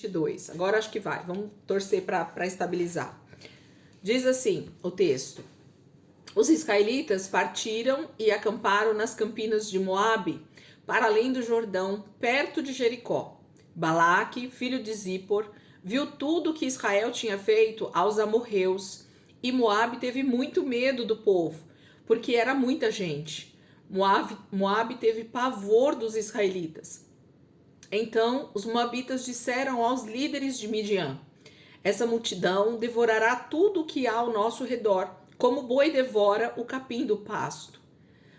22. Agora acho que vai. Vamos torcer para estabilizar. Diz assim o texto: os israelitas partiram e acamparam nas campinas de Moabe, para além do Jordão, perto de Jericó. Balaque, filho de Zippor, viu tudo que Israel tinha feito aos amorreus, e Moabe teve muito medo do povo, porque era muita gente. Moabe teve pavor dos israelitas. Então os moabitas disseram aos líderes de Midian: essa multidão devorará tudo o que há ao nosso redor, como o boi devora o capim do pasto.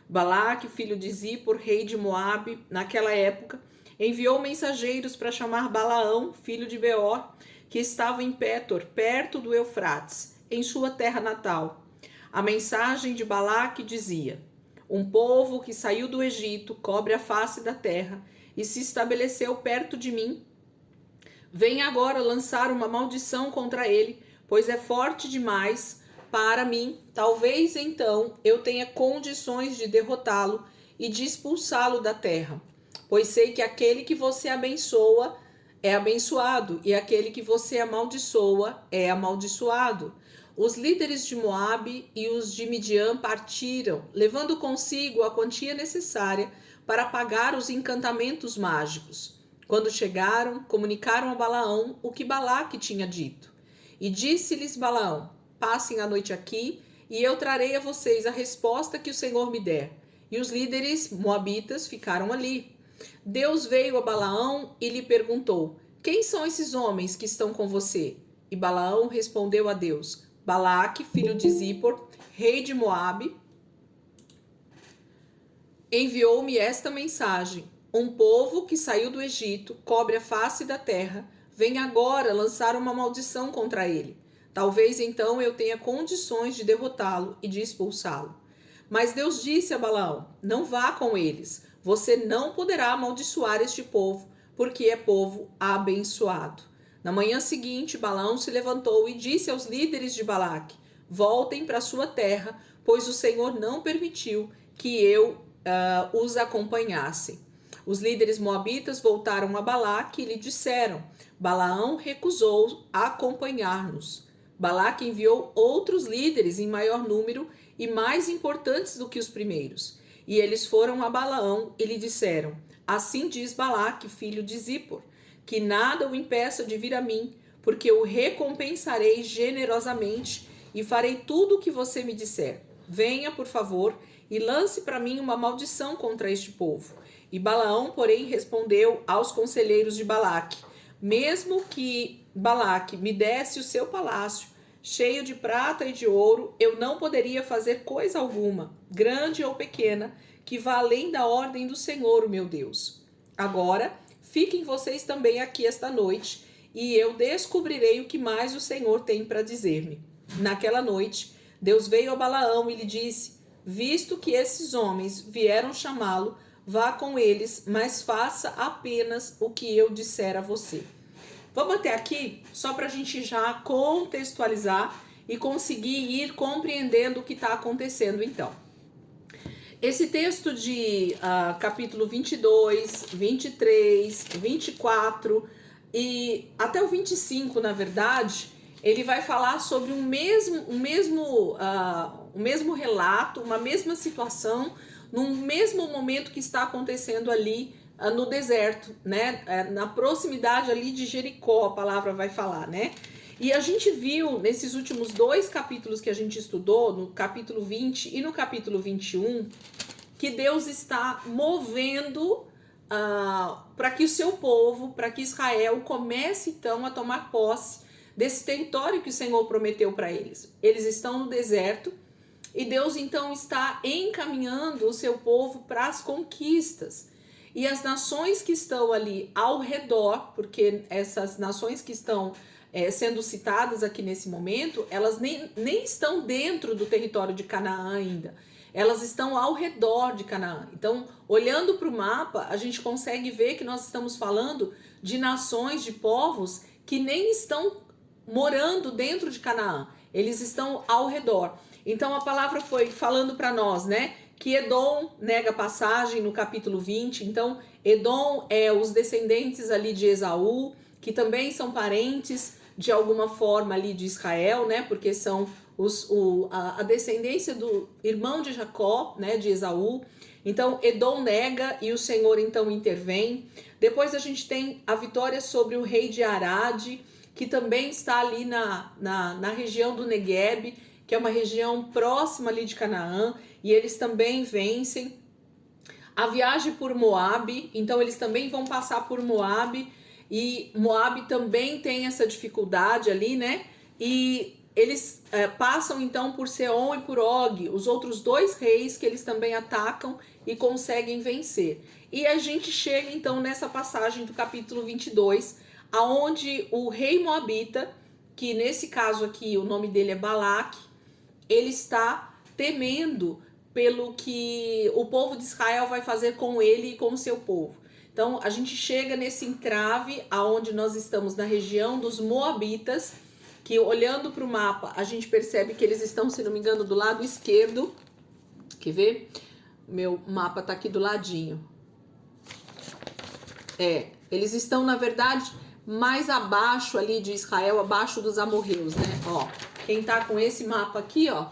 Balaque, filho de Zippor, rei de Moabe, naquela época, enviou mensageiros para chamar Balaão, filho de Beor, que estava em Pétor, perto do Eufrates, em sua terra natal. A mensagem de Balaque dizia: um povo que saiu do Egito cobre a face da terra e se estabeleceu perto de mim. Venha agora lançar uma maldição contra ele, pois é forte demais para mim. Talvez então eu tenha condições de derrotá-lo e de expulsá-lo da terra. Pois sei que aquele que você abençoa é abençoado, e aquele que você amaldiçoa é amaldiçoado. Os líderes de Moabe e os de Midian partiram, levando consigo a quantia necessária para pagar os encantamentos mágicos. Quando chegaram, comunicaram a Balaão o que Balaque tinha dito. E disse-lhes Balaão: passem a noite aqui, e eu trarei a vocês a resposta que o Senhor me der. E os líderes moabitas ficaram ali. Deus veio a Balaão e lhe perguntou: quem são esses homens que estão com você? E Balaão respondeu a Deus: Balaque, filho de Zippor, rei de Moabe, enviou-me esta mensagem: um povo que saiu do Egito, cobre a face da terra, vem agora lançar uma maldição contra ele. Talvez então eu tenha condições de derrotá-lo e de expulsá-lo. Mas Deus disse a Balaão: não vá com eles, você não poderá amaldiçoar este povo, porque é povo abençoado. Na manhã seguinte, Balaão se levantou e disse aos líderes de Balaque: voltem para sua terra, pois o Senhor não permitiu que eu os acompanhasse. Os líderes moabitas voltaram a Balaque e lhe disseram: Balaão recusou acompanhar-nos. Balaque enviou outros líderes em maior número e mais importantes do que os primeiros. E eles foram a Balaão e lhe disseram: assim diz Balaque, filho de Zippor, que nada o impeça de vir a mim, porque o recompensarei generosamente e farei tudo o que você me disser. Venha, por favor, e lance para mim uma maldição contra este povo. E Balaão, porém, respondeu aos conselheiros de Balaque: mesmo que Balaque me desse o seu palácio, cheio de prata e de ouro, eu não poderia fazer coisa alguma, grande ou pequena, que vá além da ordem do Senhor, o meu Deus. Agora, fiquem vocês também aqui esta noite, e eu descobrirei o que mais o Senhor tem para dizer-me. Naquela noite, Deus veio a Balaão e lhe disse: visto que esses homens vieram chamá-lo, vá com eles, mas faça apenas o que eu disser a você. Vamos até aqui, só para a gente já contextualizar e conseguir ir compreendendo o que está acontecendo então. Esse texto de capítulo 22, 23, 24 e até o 25, na verdade, ele vai falar sobre um mesmo relato, uma mesma situação, num mesmo momento que está acontecendo ali no deserto, né? Na proximidade ali de Jericó, a palavra vai falar, né? E a gente viu nesses últimos dois capítulos que a gente estudou, no capítulo 20 e no capítulo 21, que Deus está movendo para que o seu povo, para que Israel comece então a tomar posse desse território que o Senhor prometeu para eles. Eles estão no deserto e Deus então está encaminhando o seu povo para as conquistas. E as nações que estão ali ao redor, porque essas nações que estão sendo citadas aqui nesse momento, elas nem estão dentro do território de Canaã ainda. Elas estão ao redor de Canaã. Então, olhando para o mapa, a gente consegue ver que nós estamos falando de nações, de povos que nem estão morando dentro de Canaã. Eles estão ao redor. Então, a palavra foi falando para nós, né? Que Edom nega passagem no capítulo 20. Então, Edom é os descendentes ali de Esaú, que também são parentes de alguma forma ali de Israel, né? Porque são a descendência do irmão de Jacó, né? De Esaú. Então Edom nega e o Senhor então intervém. Depois a gente tem a vitória sobre o rei de Arade, que também está ali na região do Negueb, que é uma região próxima ali de Canaã, e eles também vencem. A viagem por Moabe, então eles também vão passar por Moabe, e Moabe também tem essa dificuldade ali, né? E eles passam então por Seom e por Og, os outros dois reis que eles também atacam e conseguem vencer. E a gente chega então nessa passagem do capítulo 22, aonde o rei Moabita, que nesse caso aqui o nome dele é Balaque, ele está temendo pelo que o povo de Israel vai fazer com ele e com o seu povo. Então a gente chega nesse entrave aonde nós estamos na região dos Moabitas, que olhando para o mapa a gente percebe que eles estão, se não me engano, do lado esquerdo. Quer ver? Meu mapa tá aqui do ladinho. Eles estão, na verdade, mais abaixo ali de Israel, abaixo dos amorreus, né? Ó, quem tá com esse mapa aqui, ó,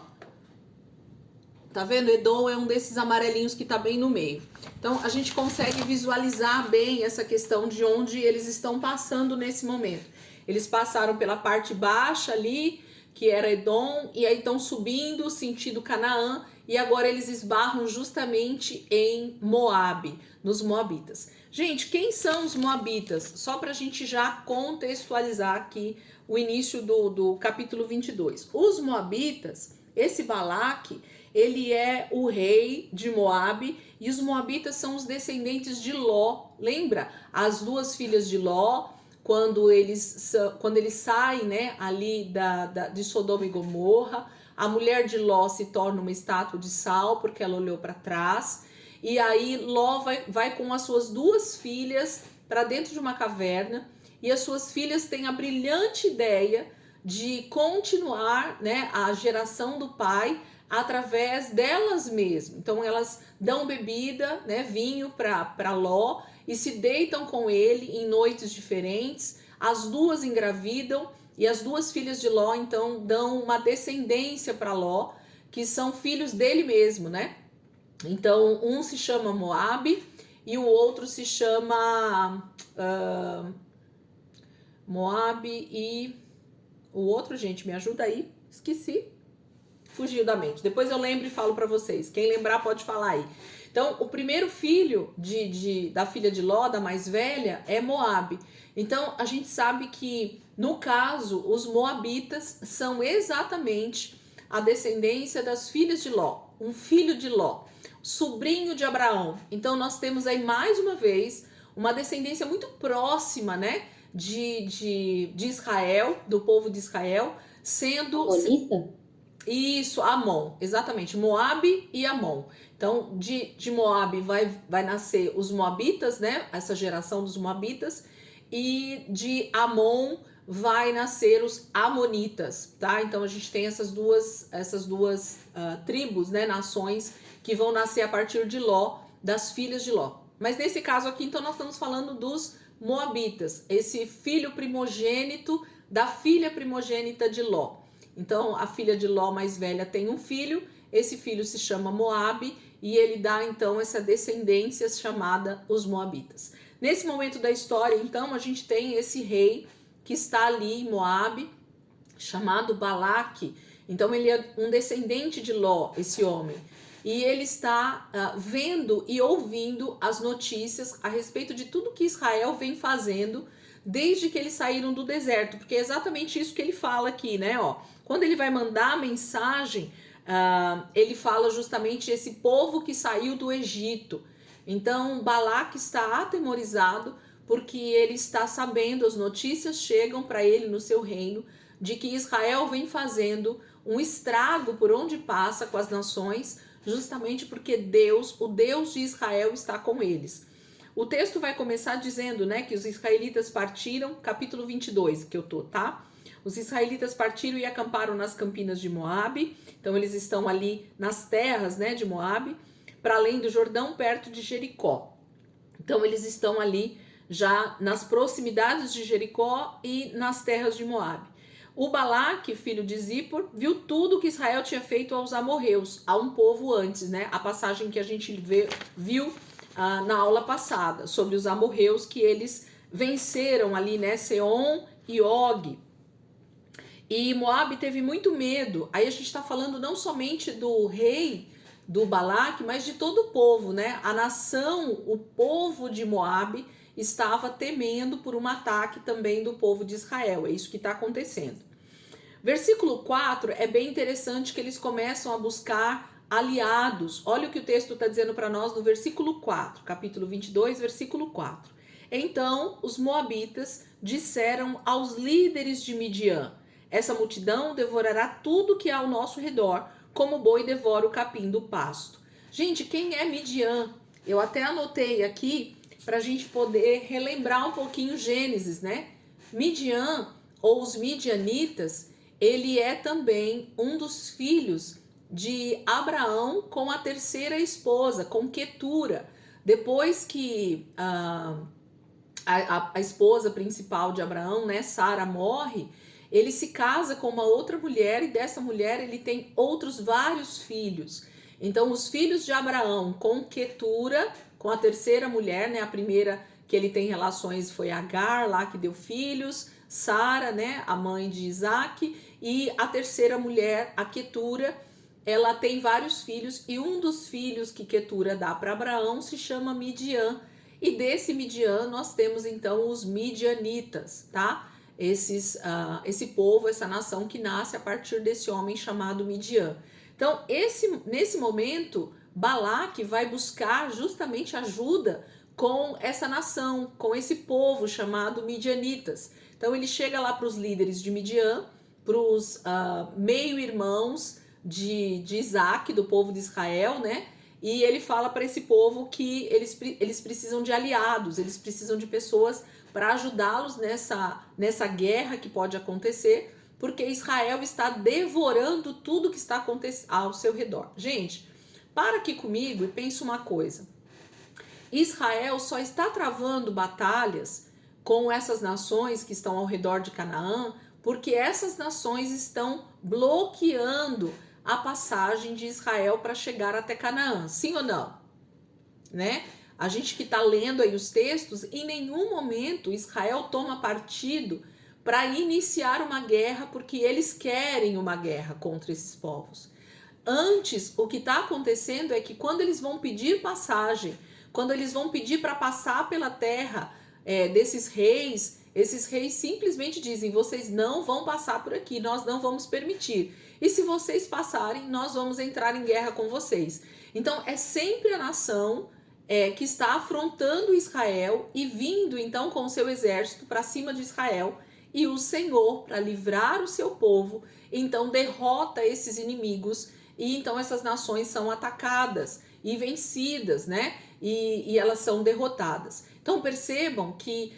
tá vendo? Edom é um desses amarelinhos que tá bem no meio. Então, a gente consegue visualizar bem essa questão de onde eles estão passando nesse momento. Eles passaram pela parte baixa ali, que era Edom, e aí estão subindo sentido Canaã, e agora eles esbarram justamente em Moabe, nos Moabitas. Gente, quem são os Moabitas? Só para a gente já contextualizar aqui o início do capítulo 22. Os Moabitas, esse Balaque, ele é o rei de Moabe, e os Moabitas são os descendentes de Ló. Lembra? As duas filhas de Ló, quando eles saem, né, ali de Sodoma e Gomorra, a mulher de Ló se torna uma estátua de sal porque ela olhou para trás, e aí Ló vai com as suas duas filhas para dentro de uma caverna, e as suas filhas têm a brilhante ideia de continuar, né, a geração do pai através delas mesmas. Então elas dão bebida, né, vinho para Ló, e se deitam com ele em noites diferentes. As duas engravidam, e as duas filhas de Ló então dão uma descendência para Ló, que são filhos dele mesmo, né? Então um se chama Moabe e o outro se chama Moabe, e o outro, gente, me ajuda aí, esqueci, fugiu da mente. Depois eu lembro e falo para vocês. Quem lembrar pode falar aí. Então, o primeiro filho da filha de Ló, da mais velha, é Moabe. Então, a gente sabe que, no caso, os Moabitas são exatamente a descendência das filhas de Ló. Um filho de Ló, sobrinho de Abraão. Então, nós temos aí, mais uma vez, uma descendência muito próxima, né, de Israel, do povo de Israel, sendo... Amonita? Isso, Amon, exatamente, Moabe e Amon. Então, de Moabe vai nascer os Moabitas, né? Essa geração dos Moabitas. E de Amon vai nascer os Amonitas, tá? Então, a gente tem essas duas tribos, né? Nações que vão nascer a partir de Ló, das filhas de Ló. Mas nesse caso aqui, então, nós estamos falando dos Moabitas, esse filho primogênito da filha primogênita de Ló. Então, a filha de Ló mais velha tem um filho, esse filho se chama Moabe, e ele dá então essa descendência chamada os Moabitas. Nesse momento da história, então, a gente tem esse rei que está ali em Moabe, chamado Balaque. Então, ele é um descendente de Ló, esse homem. E ele está vendo e ouvindo as notícias a respeito de tudo que Israel vem fazendo desde que eles saíram do deserto, porque é exatamente isso que ele fala aqui, né? Ó, quando ele vai mandar a mensagem, ele fala justamente esse povo que saiu do Egito. Então, Balaque está atemorizado porque ele está sabendo, as notícias chegam para ele no seu reino, de que Israel vem fazendo um estrago por onde passa com as nações, justamente porque Deus, o Deus de Israel, está com eles. O texto vai começar dizendo, né, que os israelitas partiram, capítulo 22, que eu tô, tá? Os israelitas partiram e acamparam nas campinas de Moabe. Então, eles estão ali nas terras, né, de Moabe, para além do Jordão, perto de Jericó. Então, eles estão ali já nas proximidades de Jericó e nas terras de Moabe. O Balaque, filho de Zippor, viu tudo que Israel tinha feito aos amorreus, a um povo antes, né? A passagem que a gente viu na aula passada, sobre os amorreus que eles venceram ali, né? Seom e Og. E Moabe teve muito medo. Aí a gente está falando não somente do rei do Balaque, mas de todo o povo, né? A nação, o povo de Moabe estava temendo por um ataque também do povo de Israel. É isso que está acontecendo. Versículo 4 é bem interessante que eles começam a buscar aliados. Olha o que o texto está dizendo para nós no versículo 4, capítulo 22, versículo 4. Então os moabitas disseram aos líderes de Midian: essa multidão devorará tudo que há ao nosso redor, como o boi devora o capim do pasto. Gente, quem é Midian? Eu até anotei aqui para a gente poder relembrar um pouquinho Gênesis, né? Midian, ou os midianitas, ele é também um dos filhos de Abraão com a terceira esposa, com Quetura. Depois que a esposa principal de Abraão, né, Sara, morre, ele se casa com uma outra mulher e dessa mulher ele tem outros vários filhos. Então os filhos de Abraão com Quetura, com a terceira mulher, né, a primeira que ele tem relações foi Agar, lá que deu filhos, Sara, né, a mãe de Isaac, e a terceira mulher, a Quetura, ela tem vários filhos e um dos filhos que Quetura dá para Abraão se chama Midian. E desse Midian nós temos então os midianitas, tá? Esse povo, essa nação que nasce a partir desse homem chamado Midian. Então, nesse momento, Balaque vai buscar justamente ajuda com essa nação, com esse povo chamado midianitas. Então, ele chega lá para os líderes de Midian, para os meio-irmãos de Isaac, do povo de Israel, né? E ele fala para esse povo que eles precisam de aliados, eles precisam de pessoas para ajudá-los nessa guerra que pode acontecer, porque Israel está devorando tudo que está acontecendo ao seu redor. Gente, para aqui comigo e pense uma coisa. Israel só está travando batalhas com essas nações que estão ao redor de Canaã, porque essas nações estão bloqueando a passagem de Israel para chegar até Canaã. Sim ou não? Né? A gente que está lendo aí os textos, em nenhum momento Israel toma partido para iniciar uma guerra, porque eles querem uma guerra contra esses povos. Antes, o que está acontecendo é que quando eles vão pedir passagem, quando eles vão pedir para passar pela terra desses reis, esses reis simplesmente dizem: vocês não vão passar por aqui, nós não vamos permitir. E se vocês passarem, nós vamos entrar em guerra com vocês. Então, é sempre a nação que está afrontando Israel e vindo então com o seu exército para cima de Israel, e o Senhor, para livrar o seu povo, então derrota esses inimigos, e então essas nações são atacadas e vencidas, né? E elas são derrotadas. Então percebam que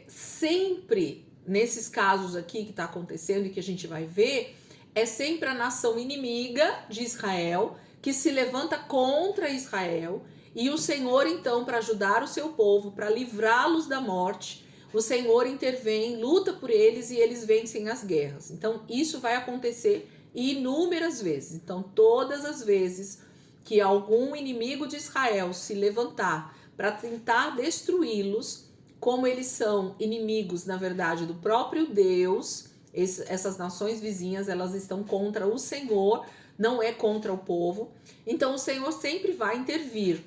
sempre nesses casos aqui que está acontecendo e que a gente vai ver, é sempre a nação inimiga de Israel que se levanta contra Israel, e o Senhor então, para ajudar o seu povo, para livrá-los da morte, o Senhor intervém, luta por eles e eles vencem as guerras. Então isso vai acontecer inúmeras vezes. Então todas as vezes que algum inimigo de Israel se levantar para tentar destruí-los, como eles são inimigos, na verdade, do próprio Deus, essas nações vizinhas, elas estão contra o Senhor, não é contra o povo. Então o Senhor sempre vai intervir.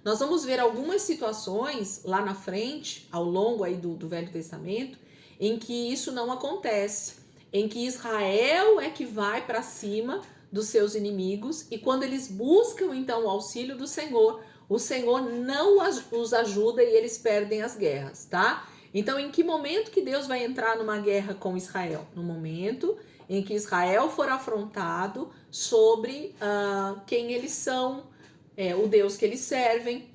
Nós vamos ver algumas situações lá na frente, ao longo aí do Velho Testamento, em que isso não acontece, em que Israel é que vai para cima dos seus inimigos, e quando eles buscam então o auxílio do Senhor, o Senhor não os ajuda e eles perdem as guerras, tá? Então, em que momento que Deus vai entrar numa guerra com Israel? No momento em que Israel for afrontado sobre quem eles são, o Deus que eles servem.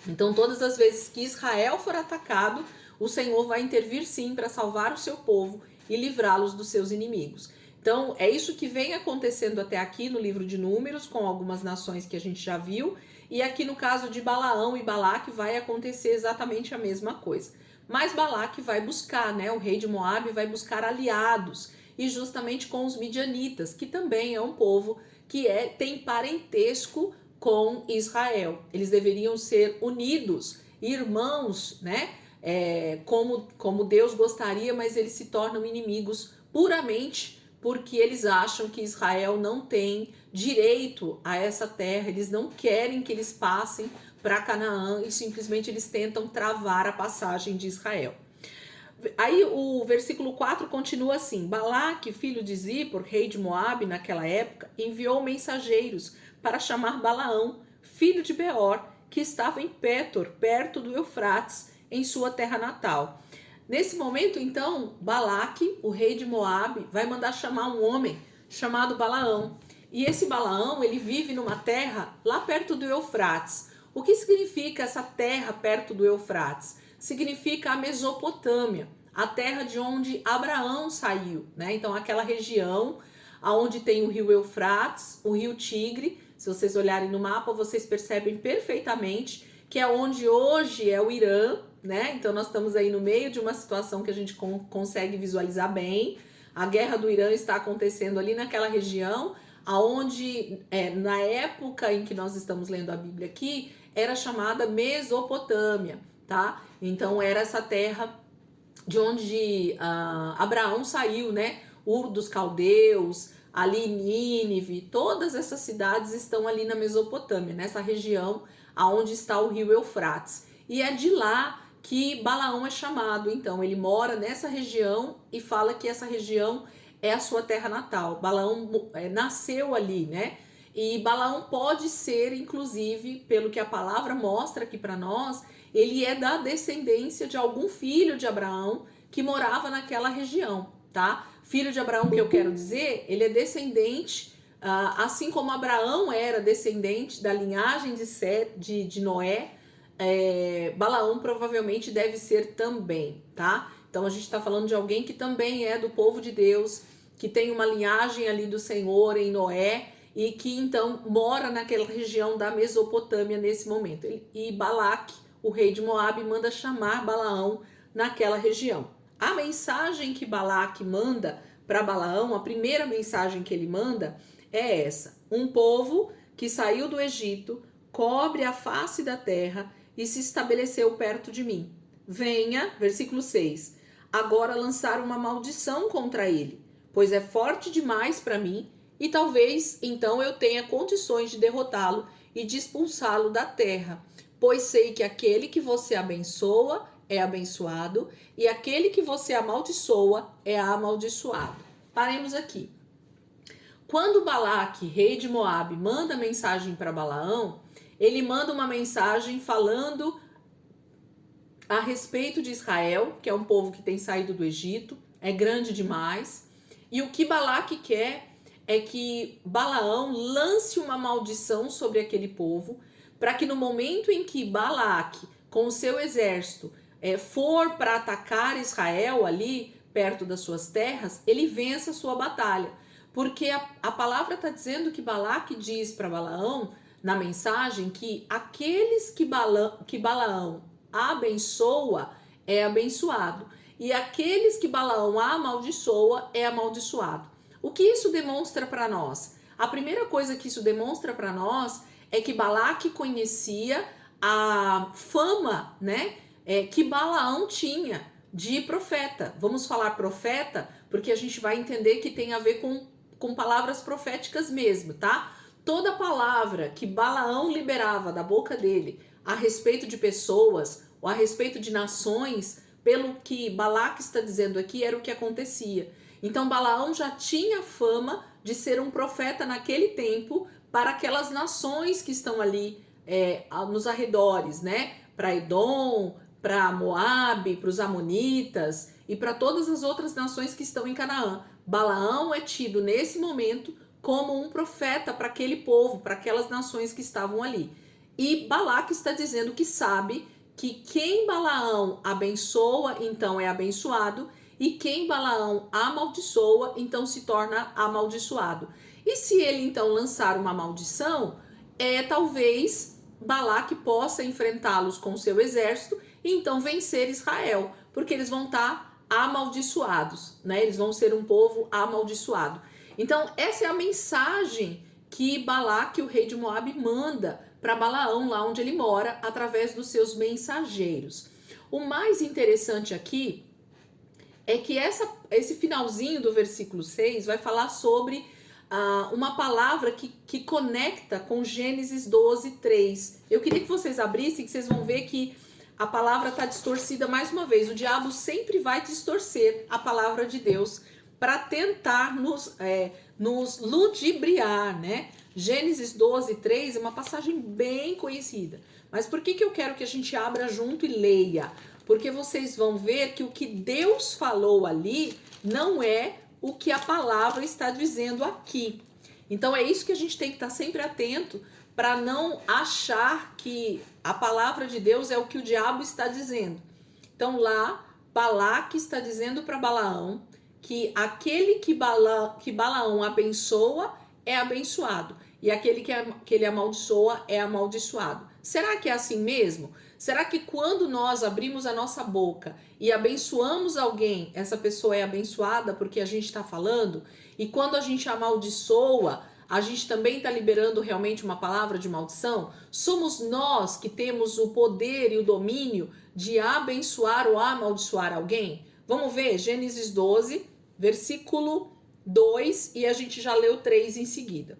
Então, todas as vezes que Israel for atacado, o Senhor vai intervir sim para salvar o seu povo e livrá-los dos seus inimigos. Então, é isso que vem acontecendo até aqui no livro de Números, com algumas nações que a gente já viu, E aqui no caso de Balaão e Balaque vai acontecer exatamente a mesma coisa. Mas Balaque vai buscar, né? O rei de Moabe vai buscar aliados, e justamente com os midianitas, que também é um povo que tem parentesco com Israel. Eles deveriam ser unidos, irmãos, né? Como Deus gostaria, mas eles se tornam inimigos puramente porque eles acham que Israel não tem direito a essa terra, eles não querem que eles passem para Canaã e simplesmente eles tentam travar a passagem de Israel. Aí o versículo 4 continua assim: Balaque, filho de Zippor, rei de Moabe naquela época, enviou mensageiros para chamar Balaão, filho de Beor, que estava em Pétor, perto do Eufrates, em sua terra natal. Nesse momento, então, Balaque, o rei de Moabe, vai mandar chamar um homem chamado Balaão. E esse Balaão, ele vive numa terra lá perto do Eufrates. O que significa essa terra perto do Eufrates? Significa a Mesopotâmia, a terra de onde Abraão saiu, né? Então, aquela região onde tem o rio Eufrates, o rio Tigre. Se vocês olharem no mapa, vocês percebem perfeitamente que é onde hoje é o Irã, né? Então nós estamos aí no meio de uma situação que a gente consegue visualizar bem. A guerra do Irã está acontecendo ali naquela região, aonde na época em que nós estamos lendo a Bíblia aqui, era chamada Mesopotâmia, tá? Então era essa terra de onde Abraão saiu, né? Ur dos Caldeus, ali Nínive, todas essas cidades estão ali na Mesopotâmia, nessa região aonde está o rio Eufrates. E é de lá que Balaão é chamado. Então, ele mora nessa região e fala que essa região é a sua terra natal. Balaão nasceu ali, né? E Balaão pode ser, inclusive, pelo que a palavra mostra aqui para nós, ele é da descendência de algum filho de Abraão que morava naquela região, tá? Filho de Abraão, que eu quero dizer, ele é descendente, assim como Abraão era descendente da linhagem de Noé, Balaão provavelmente deve ser também, tá? Então a gente está falando de alguém que também é do povo de Deus, que tem uma linhagem ali do Senhor em Noé e que então mora naquela região da Mesopotâmia nesse momento. E Balaque, o rei de Moabe, manda chamar Balaão naquela região. A mensagem que Balaque manda para Balaão, a primeira mensagem que ele manda é essa: um povo que saiu do Egito, cobre a face da terra e se estabeleceu perto de mim. Venha, versículo 6, agora lançar uma maldição contra ele, pois é forte demais para mim e talvez então eu tenha condições de derrotá-lo e de expulsá-lo da terra, pois sei que aquele que você abençoa é abençoado e aquele que você amaldiçoa é amaldiçoado. Paremos aqui. Quando Balaque, rei de Moabe, manda mensagem para Balaão, ele manda uma mensagem falando a respeito de Israel, que é um povo que tem saído do Egito, é grande demais. E o que Balaque quer é que Balaão lance uma maldição sobre aquele povo, para que no momento em que Balaque, com o seu exército, for para atacar Israel ali, perto das suas terras, ele vença a sua batalha. Porque a palavra está dizendo que Balaque diz para Balaão, na mensagem, que aqueles que Balaão abençoa é abençoado. E aqueles que Balaão amaldiçoa é amaldiçoado. O que isso demonstra para nós? A primeira coisa que isso demonstra para nós é que Balaque conhecia a fama, né, que Balaão tinha de profeta. Vamos falar profeta porque a gente vai entender que tem a ver com palavras proféticas mesmo, tá? Toda palavra que Balaão liberava da boca dele a respeito de pessoas ou a respeito de nações, pelo que Balaque está dizendo aqui, era o que acontecia. Então Balaão já tinha fama de ser um profeta naquele tempo para aquelas nações que estão ali nos arredores, né? Para Edom, para Moabe, para os Amonitas e para todas as outras nações que estão em Canaã. Balaão é tido nesse momento como um profeta para aquele povo, para aquelas nações que estavam ali. E Balaque está dizendo que sabe que quem Balaão abençoa, então é abençoado, e quem Balaão amaldiçoa, então se torna amaldiçoado. E se ele então lançar uma maldição, talvez Balaque possa enfrentá-los com seu exército e então vencer Israel, porque eles vão estar amaldiçoados, né? Eles vão ser um povo amaldiçoado. Então, essa é a mensagem que Balaque, o rei de Moabe, manda para Balaão, lá onde ele mora, através dos seus mensageiros. O mais interessante aqui é que esse finalzinho do versículo 6 vai falar sobre uma palavra que conecta com Gênesis 12, 3. Eu queria que vocês abrissem, que vocês vão ver que a palavra está distorcida mais uma vez. O diabo sempre vai distorcer a palavra de Deus para tentar nos ludibriar, né? Gênesis 12, 3 é uma passagem bem conhecida. Mas por que eu quero que a gente abra junto e leia? Porque vocês vão ver que o que Deus falou ali não é o que a palavra está dizendo aqui. Então é isso que a gente tem que estar sempre atento para não achar que a palavra de Deus é o que o diabo está dizendo. Então lá, Balaque está dizendo para Balaão que aquele que Balaão abençoa é abençoado e aquele que ele amaldiçoa é amaldiçoado. Será que é assim mesmo? Será que quando nós abrimos a nossa boca e abençoamos alguém, essa pessoa é abençoada porque a gente está falando? E quando a gente amaldiçoa, a gente também está liberando realmente uma palavra de maldição? Somos nós que temos o poder e o domínio de abençoar ou amaldiçoar alguém? Vamos ver Gênesis 12, versículo 2, e a gente já leu 3 em seguida.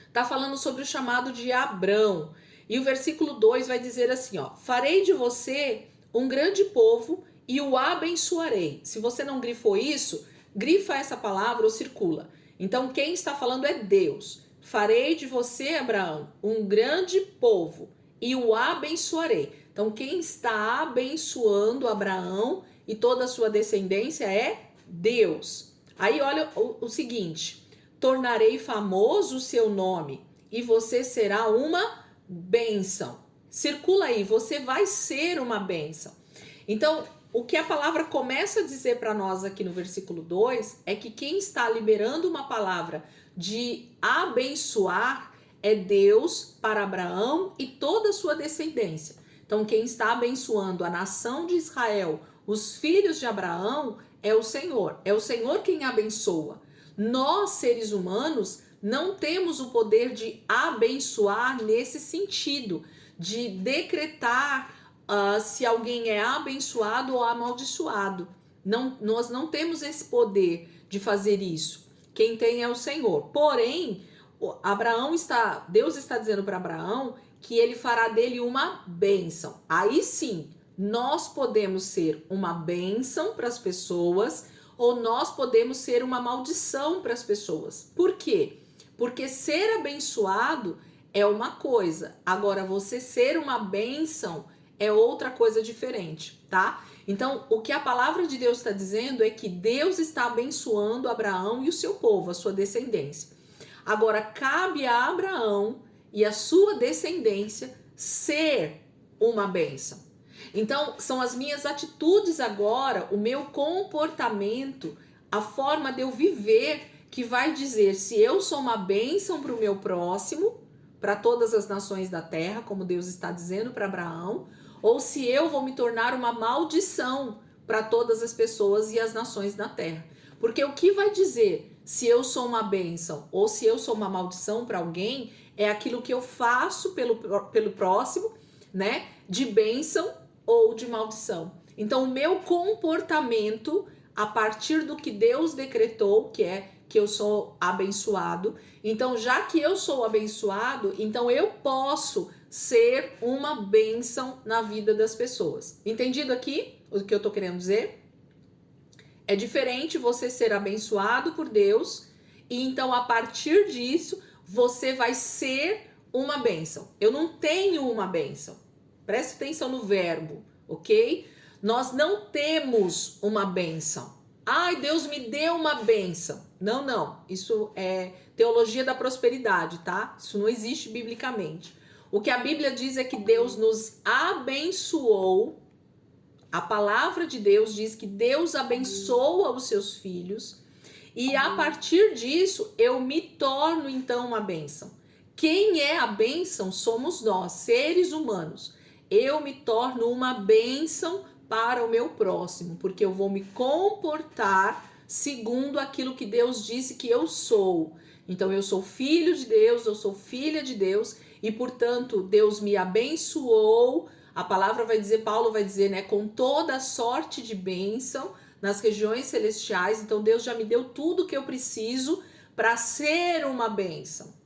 Está falando sobre o chamado de Abrão. E o versículo 2 vai dizer assim, ó: farei de você um grande povo e o abençoarei. Se você não grifou isso, grifa essa palavra ou circula. Então quem está falando é Deus. Farei de você, Abraão, um grande povo e o abençoarei. Então quem está abençoando Abraão e toda a sua descendência é Deus. Aí olha o seguinte: tornarei famoso o seu nome e você será uma bênção. Circula aí, você vai ser uma bênção. Então, o que a palavra começa a dizer para nós aqui no versículo 2 é que quem está liberando uma palavra de abençoar é Deus para Abraão e toda a sua descendência. Então, quem está abençoando a nação de Israel, os filhos de Abraão, é o Senhor quem abençoa. Nós, seres humanos, não temos o poder de abençoar nesse sentido, de decretar se alguém é abençoado ou amaldiçoado. Não, nós não temos esse poder de fazer isso. Quem tem é o Senhor. Porém, Deus está dizendo para Abraão que ele fará dele uma bênção. Aí sim, nós podemos ser uma bênção para as pessoas ou nós podemos ser uma maldição para as pessoas. Por quê? Porque ser abençoado é uma coisa, agora você ser uma bênção é outra coisa diferente, tá? Então, o que a palavra de Deus está dizendo é que Deus está abençoando Abraão e o seu povo, a sua descendência. Agora, cabe a Abraão e a sua descendência ser uma bênção. Então, são as minhas atitudes agora, o meu comportamento, a forma de eu viver que vai dizer se eu sou uma bênção para o meu próximo, para todas as nações da terra, como Deus está dizendo para Abraão, ou se eu vou me tornar uma maldição para todas as pessoas e as nações da terra. Porque o que vai dizer se eu sou uma bênção ou se eu sou uma maldição para alguém é aquilo que eu faço pelo próximo, né? De bênção ou de maldição. Então, o meu comportamento, a partir do que Deus decretou, que é que eu sou abençoado. Então, já que eu sou abençoado, então eu posso ser uma bênção na vida das pessoas. Entendido aqui o que eu tô querendo dizer? É diferente você ser abençoado por Deus e então a partir disso você vai ser uma bênção. Eu não tenho uma bênção. Preste atenção no verbo, ok? Nós não temos uma bênção. Ai, Deus me deu uma bênção. Não. Isso é teologia da prosperidade, tá? Isso não existe biblicamente. O que a Bíblia diz é que Deus nos abençoou. A palavra de Deus diz que Deus abençoa os seus filhos. E a partir disso, eu me torno então uma bênção. Quem é a bênção somos nós, seres humanos. Eu me torno uma bênção para o meu próximo, porque eu vou me comportar segundo aquilo que Deus disse que eu sou. Então eu sou filho de Deus, eu sou filha de Deus e, portanto, Deus me abençoou. A palavra vai dizer, Paulo vai dizer, né, com toda sorte de bênção nas regiões celestiais. Então Deus já me deu tudo que eu preciso para ser uma bênção.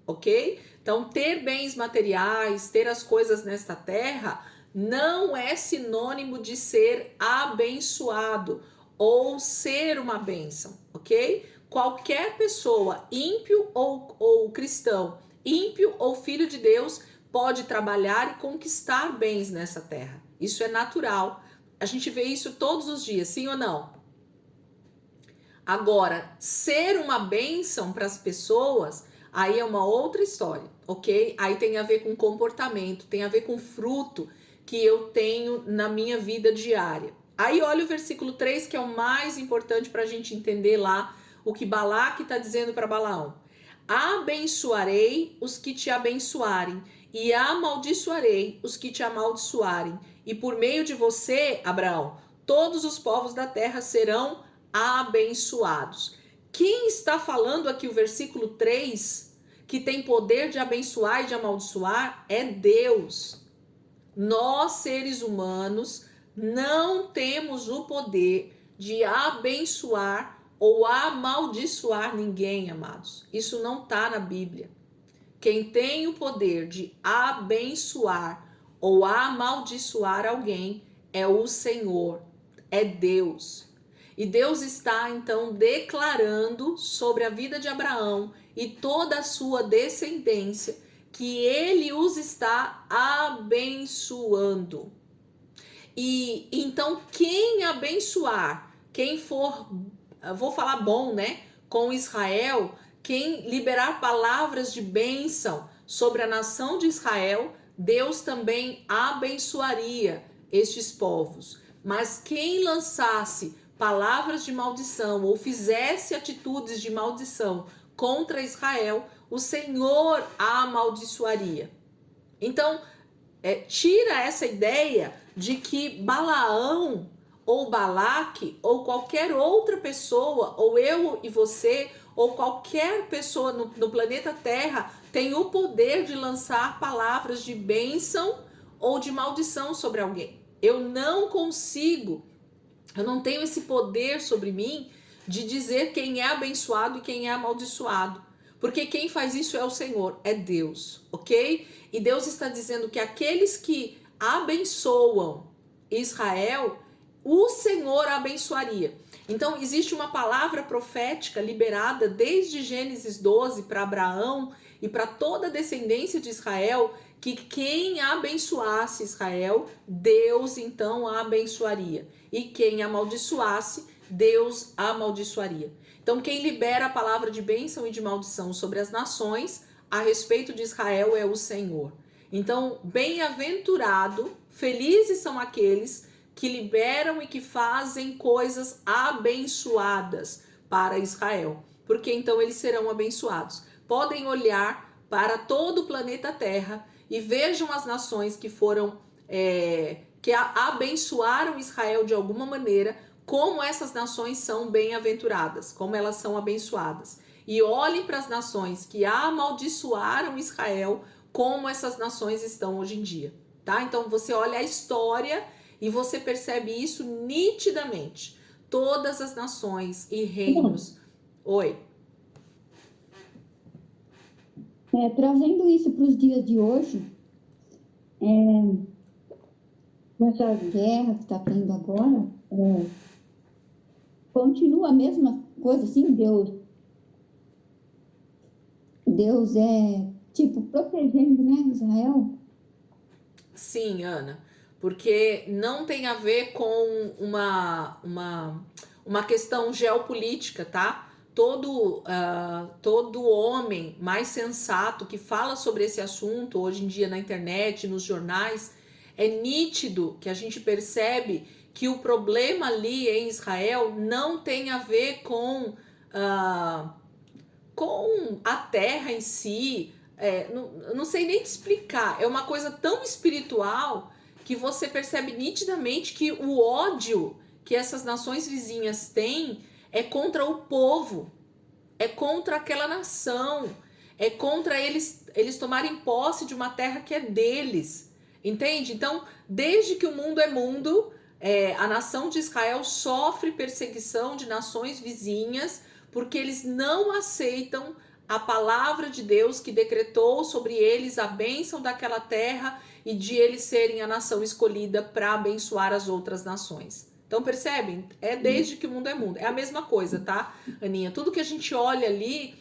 Ok? Então, ter bens materiais, ter as coisas nesta terra, não é sinônimo de ser abençoado ou ser uma bênção, ok? Qualquer pessoa, ímpio ou cristão, ímpio ou filho de Deus, pode trabalhar e conquistar bens nessa terra. Isso é natural. A gente vê isso todos os dias, sim ou não? Agora, ser uma bênção para as pessoas, aí é uma outra história, ok? Aí tem a ver com comportamento, tem a ver com fruto que eu tenho na minha vida diária. Aí olha o versículo 3, que é o mais importante para a gente entender lá o que Balaque está dizendo para Balaão. Abençoarei os que te abençoarem e amaldiçoarei os que te amaldiçoarem. E por meio de você, Abraão, todos os povos da terra serão abençoados. Quem está falando aqui o versículo 3, que tem poder de abençoar e de amaldiçoar, é Deus. Nós, seres humanos, não temos o poder de abençoar ou amaldiçoar ninguém, amados. Isso não está na Bíblia. Quem tem o poder de abençoar ou amaldiçoar alguém é o Senhor, é Deus. E Deus está então declarando sobre a vida de Abraão e toda a sua descendência que ele os está abençoando. E então quem abençoar, quem for, vou falar bom, né, com Israel, quem liberar palavras de bênção sobre a nação de Israel, Deus também abençoaria estes povos. Mas quem lançasse palavras de maldição ou fizesse atitudes de maldição contra Israel, o Senhor a amaldiçoaria. Então, tira essa ideia de que Balaão ou Balaque ou qualquer outra pessoa, ou eu e você, ou qualquer pessoa no planeta Terra tem o poder de lançar palavras de bênção ou de maldição sobre alguém. Eu não consigo, eu não tenho esse poder sobre mim de dizer quem é abençoado e quem é amaldiçoado. Porque quem faz isso é o Senhor, é Deus, ok? E Deus está dizendo que aqueles que abençoam Israel, o Senhor abençoaria. Então, existe uma palavra profética liberada desde Gênesis 12 para Abraão e para toda a descendência de Israel, que quem abençoasse Israel, Deus então a abençoaria. E quem amaldiçoasse, Deus a amaldiçoaria. Então, quem libera a palavra de bênção e de maldição sobre as nações a respeito de Israel é o Senhor. Então, bem-aventurado, felizes são aqueles que liberam e que fazem coisas abençoadas para Israel, porque então eles serão abençoados. Podem olhar para todo o planeta Terra e vejam as nações que foram, que abençoaram Israel de alguma maneira, como essas nações são bem-aventuradas, como elas são abençoadas. E olhem para as nações que amaldiçoaram Israel, como essas nações estão hoje em dia, tá? Então você olha a história e você percebe isso nitidamente. Todas as nações e reinos. Oi. Trazendo isso para os dias de hoje, com essa guerra que está tendo agora, continua a mesma coisa, assim, Deus é, tipo, protegendo, né, Israel? Sim, Ana, porque não tem a ver com uma questão geopolítica, tá? Todo homem mais sensato que fala sobre esse assunto hoje em dia na internet, nos jornais, é nítido que a gente percebe que o problema ali em Israel não tem a ver com a terra em si, não sei nem te explicar, é uma coisa tão espiritual que você percebe nitidamente que o ódio que essas nações vizinhas têm é contra o povo, é contra aquela nação, é contra eles tomarem posse de uma terra que é deles, entende? Então, desde que o mundo é mundo, a nação de Israel sofre perseguição de nações vizinhas porque eles não aceitam a palavra de Deus que decretou sobre eles a bênção daquela terra e de eles serem a nação escolhida para abençoar as outras nações. Então percebem? É desde que o mundo é mundo. É a mesma coisa, tá, Aninha? Tudo que a gente olha ali,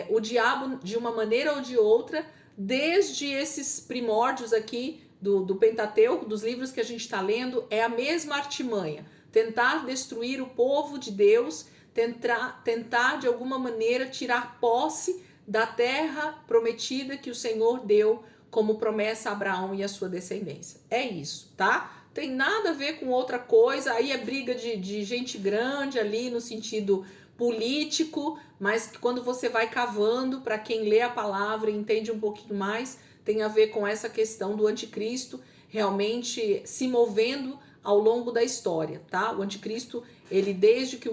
o diabo, de uma maneira ou de outra, desde esses primórdios aqui do Pentateuco, dos livros que a gente está lendo, é a mesma artimanha. Tentar destruir o povo de Deus, tentar de alguma maneira tirar posse da terra prometida que o Senhor deu como promessa a Abraão e a sua descendência. É isso, tá? Tem nada a ver com outra coisa, aí é briga de gente grande ali no sentido político, mas que quando você vai cavando, para quem lê a palavra e entende um pouquinho mais, tem a ver com essa questão do anticristo realmente se movendo ao longo da história, tá? O anticristo, ele desde que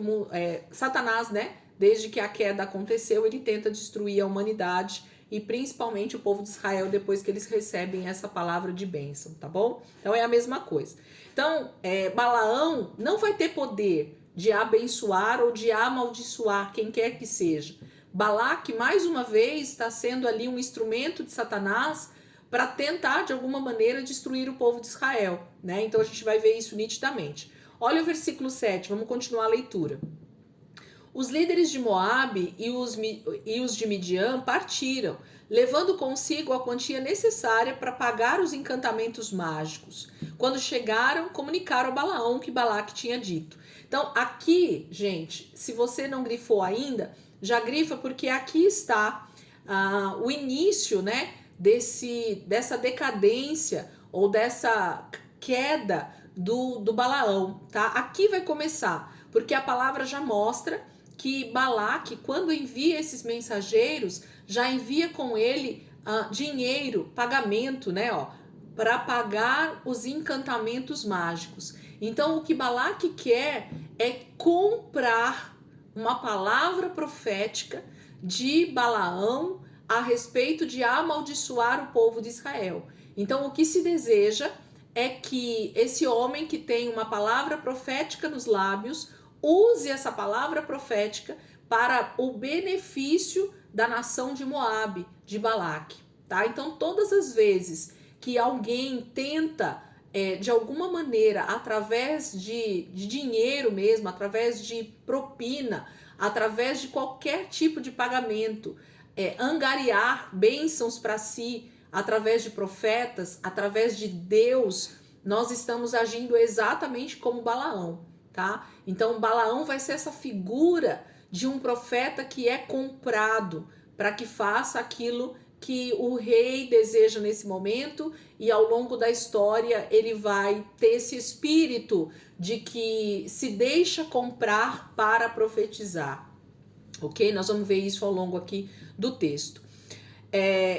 Satanás, né? Desde que a queda aconteceu, ele tenta destruir a humanidade e principalmente o povo de Israel depois que eles recebem essa palavra de bênção, tá bom? Então é a mesma coisa. Então, Balaão não vai ter poder de abençoar ou de amaldiçoar quem quer que seja. Balaque, mais uma vez, está sendo ali um instrumento de Satanás para tentar, de alguma maneira, destruir o povo de Israel, né? Então a gente vai ver isso nitidamente. Olha o versículo 7, vamos continuar a leitura. Os líderes de Moabe e os de Midian partiram, levando consigo a quantia necessária para pagar os encantamentos mágicos. Quando chegaram, comunicaram a Balaão o que Balaque tinha dito. Então, aqui, gente, se você não grifou ainda, já grifa, porque aqui está o início, né, dessa decadência ou dessa queda do Balaão, tá? Aqui vai começar, porque a palavra já mostra que Balaque, quando envia esses mensageiros, já envia com ele dinheiro, pagamento, né, para pagar os encantamentos mágicos. Então, o que Balaque quer é comprar uma palavra profética de Balaão a respeito de amaldiçoar o povo de Israel. Então, o que se deseja é que esse homem que tem uma palavra profética nos lábios use essa palavra profética para o benefício da nação de Moabe, de Balaque, tá? Então, todas as vezes que alguém tenta, de alguma maneira, através de dinheiro mesmo, através de propina, através de qualquer tipo de pagamento, angariar bênçãos para si, através de profetas, através de Deus, nós estamos agindo exatamente como Balaão, tá? Então, Balaão vai ser essa figura de um profeta que é comprado para que faça aquilo que o rei deseja nesse momento, e ao longo da história ele vai ter esse espírito de que se deixa comprar para profetizar, ok? Nós vamos ver isso ao longo aqui do texto.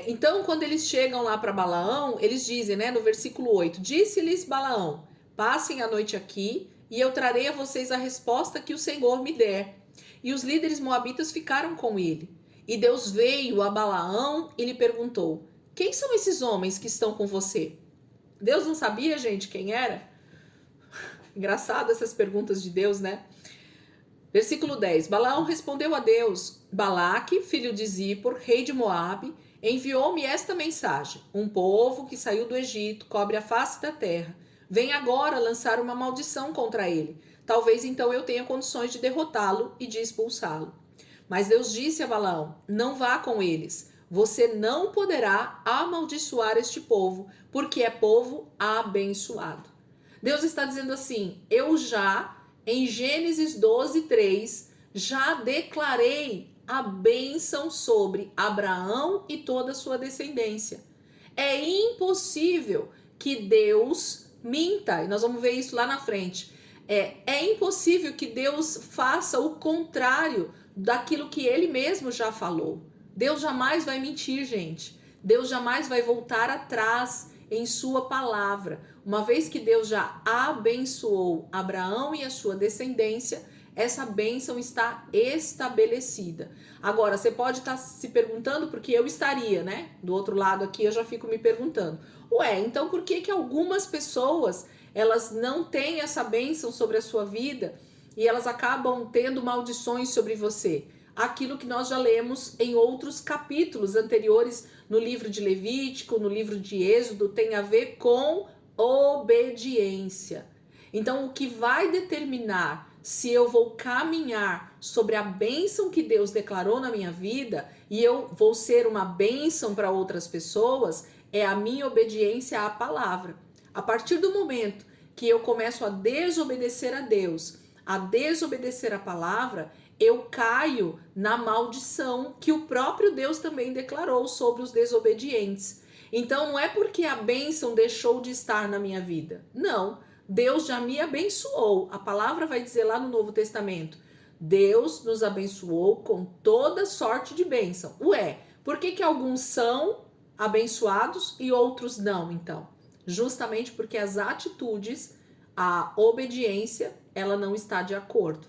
Então, quando eles chegam lá para Balaão, eles dizem, né, no versículo 8, disse-lhes Balaão, passem a noite aqui e eu trarei a vocês a resposta que o Senhor me der. E os líderes moabitas ficaram com ele. E Deus veio a Balaão e lhe perguntou, quem são esses homens que estão com você? Deus não sabia, gente, quem era? Engraçado essas perguntas de Deus, né? Versículo 10, Balaão respondeu a Deus, Balaque, filho de Zippor, rei de Moabe, enviou-me esta mensagem, um povo que saiu do Egito, cobre a face da terra, vem agora lançar uma maldição contra ele, talvez então eu tenha condições de derrotá-lo e de expulsá-lo. Mas Deus disse a Balaão, não vá com eles, você não poderá amaldiçoar este povo, porque é povo abençoado. Deus está dizendo assim, eu já... Em Gênesis 12, 3, já declarei a bênção sobre Abraão e toda a sua descendência. É impossível que Deus minta, e nós vamos ver isso lá na frente. É impossível que Deus faça o contrário daquilo que ele mesmo já falou. Deus jamais vai mentir, gente. Deus jamais vai voltar atrás em sua palavra. Uma vez que Deus já abençoou Abraão e a sua descendência, essa bênção está estabelecida. Agora, você pode estar se perguntando, porque eu estaria, né? Do outro lado aqui, eu já fico me perguntando. Ué, então por que que algumas pessoas, elas não têm essa bênção sobre a sua vida e elas acabam tendo maldições sobre você? Aquilo que nós já lemos em outros capítulos anteriores no livro de Levítico, no livro de Êxodo, tem a ver com obediência. Então, o que vai determinar se eu vou caminhar sobre a bênção que Deus declarou na minha vida e eu vou ser uma bênção para outras pessoas é a minha obediência à palavra. A partir do momento que eu começo a desobedecer a Deus, a desobedecer a palavra, eu caio na maldição que o próprio Deus também declarou sobre os desobedientes. Então não é porque a bênção deixou de estar na minha vida. Não, Deus já me abençoou. A palavra vai dizer lá no Novo Testamento, Deus nos abençoou com toda sorte de bênção. Ué, por que que alguns são abençoados e outros não, então? Justamente porque as atitudes, a obediência, ela não está de acordo.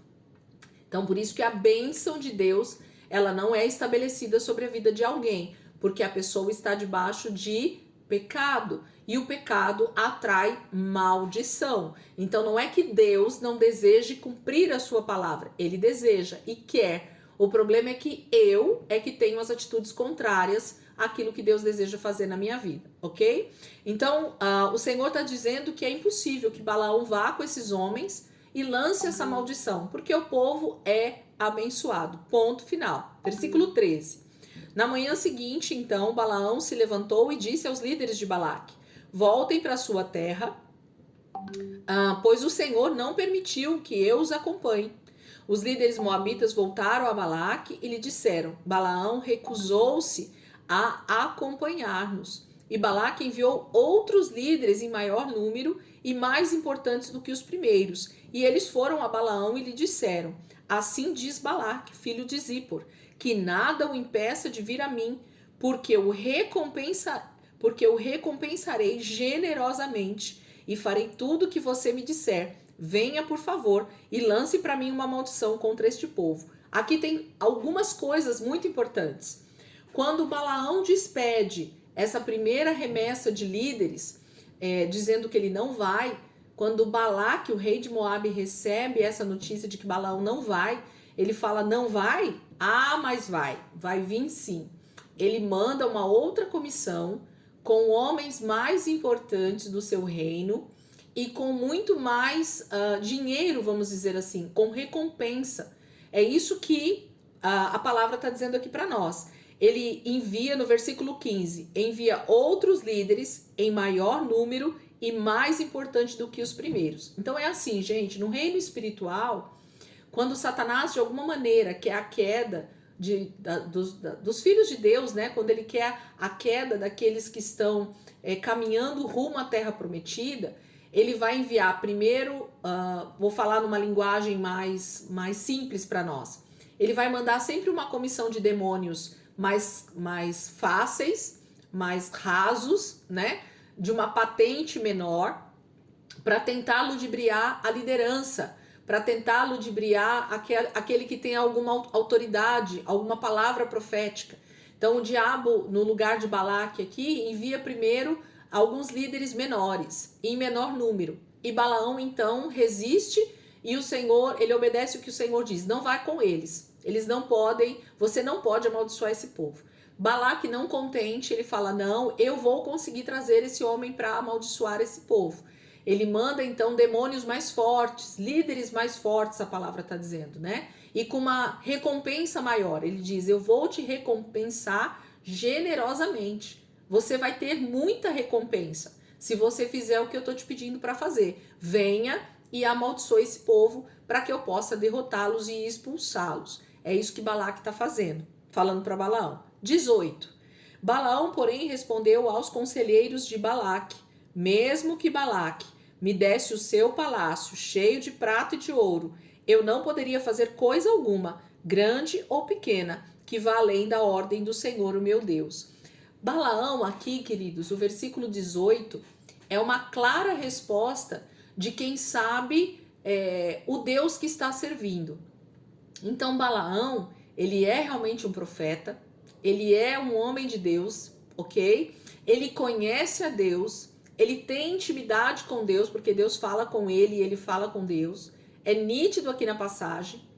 Então, por isso que a bênção de Deus, ela não é estabelecida sobre a vida de alguém, porque a pessoa está debaixo de pecado, e o pecado atrai maldição. Então, não é que Deus não deseje cumprir a sua palavra, ele deseja e quer. O problema é que eu é que tenho as atitudes contrárias àquilo que Deus deseja fazer na minha vida, ok? Então, o Senhor está dizendo que é impossível que Balaão vá com esses homens e lance essa maldição, porque o povo é abençoado. Ponto final. Versículo 13. Na manhã seguinte, então, Balaão se levantou e disse aos líderes de Balaque: voltem para sua terra, pois o Senhor não permitiu que eu os acompanhe. Os líderes moabitas voltaram a Balaque e lhe disseram: Balaão recusou-se a acompanhar-nos. E Balaque enviou outros líderes em maior número e mais importantes do que os primeiros. E eles foram a Balaão e lhe disseram: assim diz Balaque, filho de Zippor, que nada o impeça de vir a mim, porque eu recompensarei generosamente e farei tudo o que você me disser. Venha, por favor, e lance para mim uma maldição contra este povo. Aqui tem algumas coisas muito importantes. Quando Balaão despede essa primeira remessa de líderes, dizendo que ele não vai, quando Balaque, o rei de Moabe, recebe essa notícia de que Balaão não vai, ele fala: não vai? Ah, mas vai vir sim. Ele manda uma outra comissão com homens mais importantes do seu reino e com muito mais dinheiro, vamos dizer assim, com recompensa. É isso que a palavra está dizendo aqui para nós. Ele envia, no versículo 15, envia outros líderes em maior número e mais importante do que os primeiros. Então é assim, gente, no reino espiritual, quando Satanás de alguma maneira quer a queda dos filhos de Deus, né? Quando ele quer a queda daqueles que estão caminhando rumo à terra prometida, ele vai enviar primeiro, vou falar numa linguagem mais simples para nós, ele vai mandar sempre uma comissão de demônios mais fáceis, mais rasos, né? De uma patente menor, para tentar ludibriar a liderança, para tentar ludibriar aquele que tem alguma autoridade, alguma palavra profética. Então o diabo, no lugar de Balaque aqui, envia primeiro alguns líderes menores, em menor número. E Balaão então resiste e o Senhor, ele obedece o que o Senhor diz, não vai com eles. Eles não podem, você não pode amaldiçoar esse povo. Balaque, não contente, ele fala: não, eu vou conseguir trazer esse homem para amaldiçoar esse povo. Ele manda então demônios mais fortes, líderes mais fortes, a palavra está dizendo, né? E com uma recompensa maior. Ele diz: eu vou te recompensar generosamente. Você vai ter muita recompensa se você fizer o que eu estou te pedindo para fazer. Venha e amaldiçoe esse povo para que eu possa derrotá-los e expulsá-los. É isso que Balaque está fazendo, falando para Balaão. 18. Balaão, porém, respondeu aos conselheiros de Balaque: mesmo que Balaque me desse o seu palácio cheio de prata e de ouro, eu não poderia fazer coisa alguma, grande ou pequena, que vá além da ordem do Senhor, o meu Deus. Balaão aqui, queridos, o versículo 18, é uma clara resposta de quem sabe o Deus que está servindo. Então Balaão, ele é realmente um profeta, ele é um homem de Deus, ok? Ele conhece a Deus, ele tem intimidade com Deus, porque Deus fala com ele e ele fala com Deus. É nítido aqui na passagem.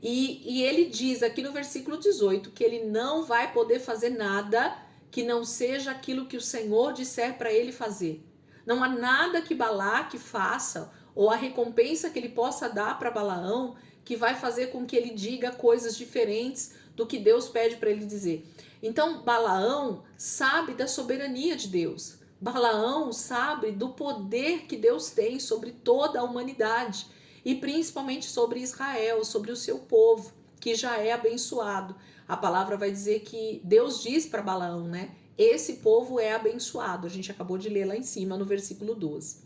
E ele diz aqui no versículo 18 que ele não vai poder fazer nada que não seja aquilo que o Senhor disser para ele fazer. Não há nada que Balaque faça, ou a recompensa que ele possa dar para Balaão, que vai fazer com que ele diga coisas diferentes do que Deus pede para ele dizer. Então, Balaão sabe da soberania de Deus. Balaão sabe do poder que Deus tem sobre toda a humanidade e principalmente sobre Israel, sobre o seu povo, que já é abençoado. A palavra vai dizer que Deus diz para Balaão, né? Esse povo é abençoado. A gente acabou de ler lá em cima no versículo 12.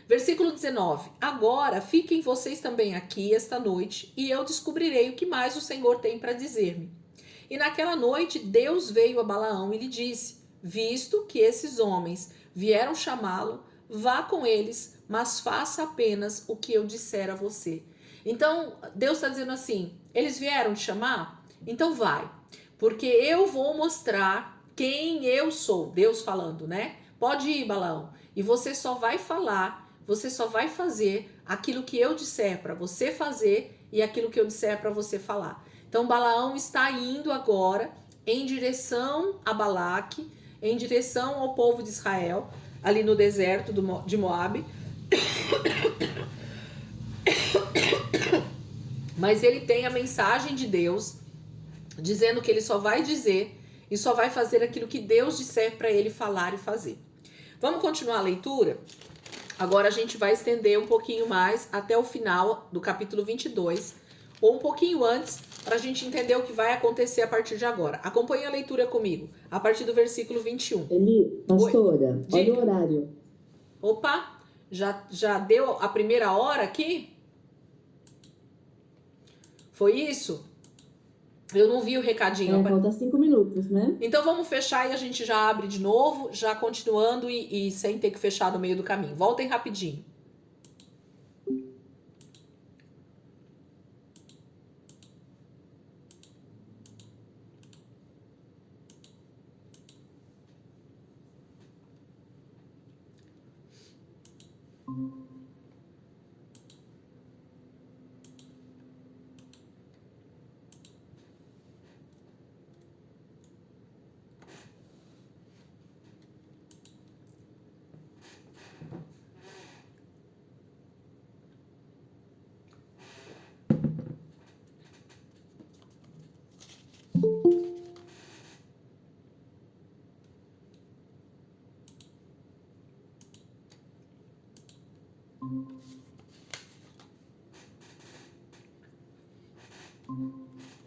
Versículo 19. Agora fiquem vocês também aqui esta noite e eu descobrirei o que mais o Senhor tem para dizer-me. E naquela noite Deus veio a Balaão e lhe disse: visto que esses homens vieram chamá-lo, vá com eles, mas faça apenas o que eu disser a você. Então Deus está dizendo assim: eles vieram te chamar? Então vai, porque eu vou mostrar quem eu sou. Deus falando, né? Pode ir, Balaão, e você só vai falar, você só vai fazer aquilo que eu disser para você fazer e aquilo que eu disser para você falar. Então Balaão está indo agora em direção a Balaque, em direção ao povo de Israel, ali no deserto de Moabe. Mas ele tem a mensagem de Deus, dizendo que ele só vai dizer e só vai fazer aquilo que Deus disser para ele falar e fazer. Vamos continuar a leitura? Agora a gente vai estender um pouquinho mais até o final do capítulo 22, ou um pouquinho antes, para a gente entender o que vai acontecer a partir de agora. Acompanhe a leitura comigo, a partir do versículo 21. Eli, pastora, olha o horário. Opa, já deu a primeira hora aqui? Foi isso? Eu não vi o recadinho. Falta 5 minutos, né? Então vamos fechar e a gente já abre de novo, já continuando e sem ter que fechar no meio do caminho. Voltem rapidinho.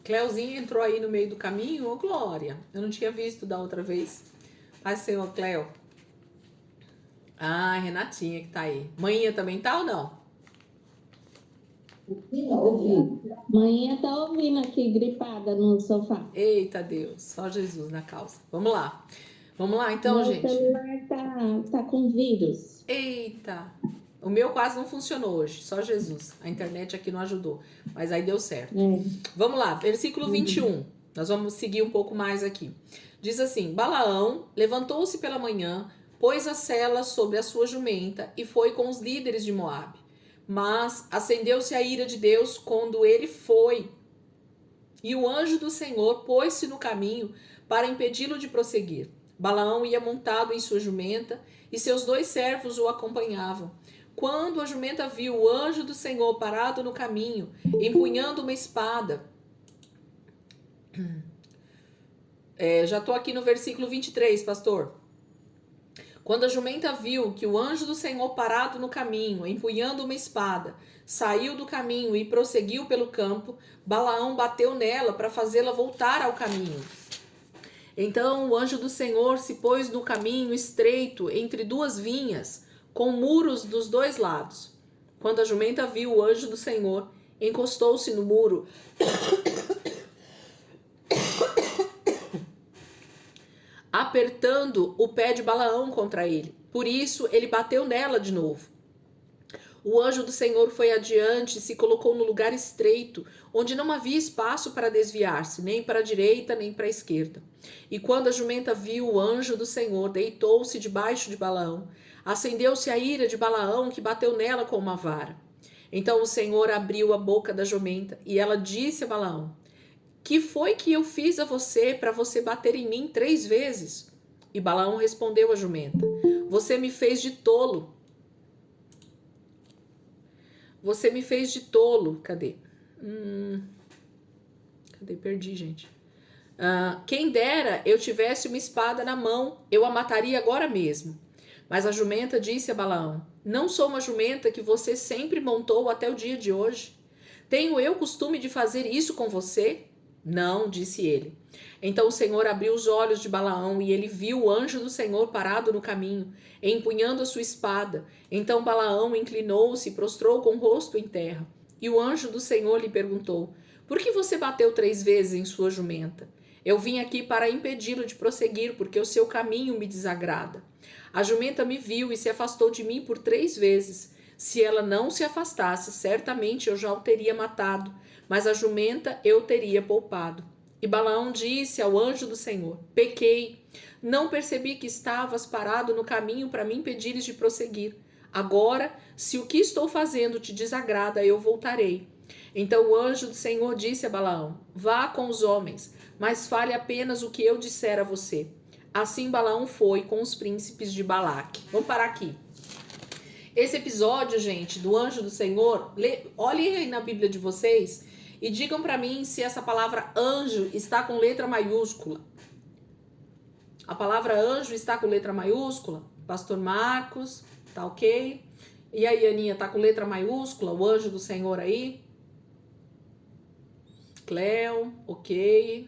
Cleuzinha entrou aí no meio do caminho, ô Glória. Eu não tinha visto da outra vez. Vai ser o Cleo. Ah, Renatinha que tá aí. Manhinha também tá ou não? Manhã tá ouvindo aqui, gripada no sofá. Eita Deus, só Jesus na causa. Vamos lá. Vamos lá então, Meu gente. celular tá com vírus. Eita. O meu quase não funcionou hoje, só Jesus. A internet aqui não ajudou, mas aí deu certo. Vamos lá, versículo 21. Nós vamos seguir um pouco mais aqui. Diz assim: Balaão levantou-se pela manhã, pôs a sela sobre a sua jumenta e foi com os líderes de Moabe. Mas acendeu-se a ira de Deus quando ele foi. E o anjo do Senhor pôs-se no caminho para impedi-lo de prosseguir. Balaão ia montado em sua jumenta e seus 2 servos o acompanhavam. Quando a jumenta viu o anjo do Senhor parado no caminho, empunhando uma espada. Já estou aqui no versículo 23, pastor. Quando a jumenta viu que o anjo do Senhor parado no caminho, empunhando uma espada, saiu do caminho e prosseguiu pelo campo, Balaão bateu nela para fazê-la voltar ao caminho. Então o anjo do Senhor se pôs no caminho estreito entre 2 vinhas, com muros dos 2 lados. Quando a jumenta viu o anjo do Senhor, encostou-se no muro apertando o pé de Balaão contra ele. Por isso, ele bateu nela de novo. O anjo do Senhor foi adiante e se colocou no lugar estreito, onde não havia espaço para desviar-se, nem para a direita, nem para a esquerda. E quando a jumenta viu o anjo do Senhor, deitou-se debaixo de Balaão. Acendeu-se a ira de Balaão, que bateu nela com uma vara. Então o Senhor abriu a boca da jumenta, e ela disse a Balaão: que foi que eu fiz a você para você bater em mim 3 vezes? E Balaão respondeu à jumenta: você me fez de tolo. Você me fez de tolo. Cadê? Perdi, gente. Quem dera eu tivesse uma espada na mão, eu a mataria agora mesmo. Mas a jumenta disse a Balaão: não sou uma jumenta que você sempre montou até o dia de hoje? Tenho eu costume de fazer isso com você? Não, disse ele. Então o Senhor abriu os olhos de Balaão e ele viu o anjo do Senhor parado no caminho, empunhando a sua espada. Então Balaão inclinou-se e prostrou com o rosto em terra. E o anjo do Senhor lhe perguntou: por que você bateu 3 vezes em sua jumenta? Eu vim aqui para impedi-lo de prosseguir, porque o seu caminho me desagrada. A jumenta me viu e se afastou de mim por 3 vezes. Se ela não se afastasse, certamente eu já o teria matado, mas a jumenta eu teria poupado. E Balaão disse ao anjo do Senhor: pequei, não percebi que estavas parado no caminho para me impedires de prosseguir. Agora, se o que estou fazendo te desagrada, eu voltarei. Então o anjo do Senhor disse a Balaão: vá com os homens, mas fale apenas o que eu disser a você. Assim Balaão foi com os príncipes de Balaque. Vamos parar aqui. Esse episódio, gente, do anjo do Senhor, olhem aí na Bíblia de vocês e digam para mim se essa palavra anjo está com letra maiúscula. A palavra anjo está com letra maiúscula? Pastor Marcos, tá ok? E aí, Aninha, tá com letra maiúscula? O anjo do Senhor aí? Cleo, ok.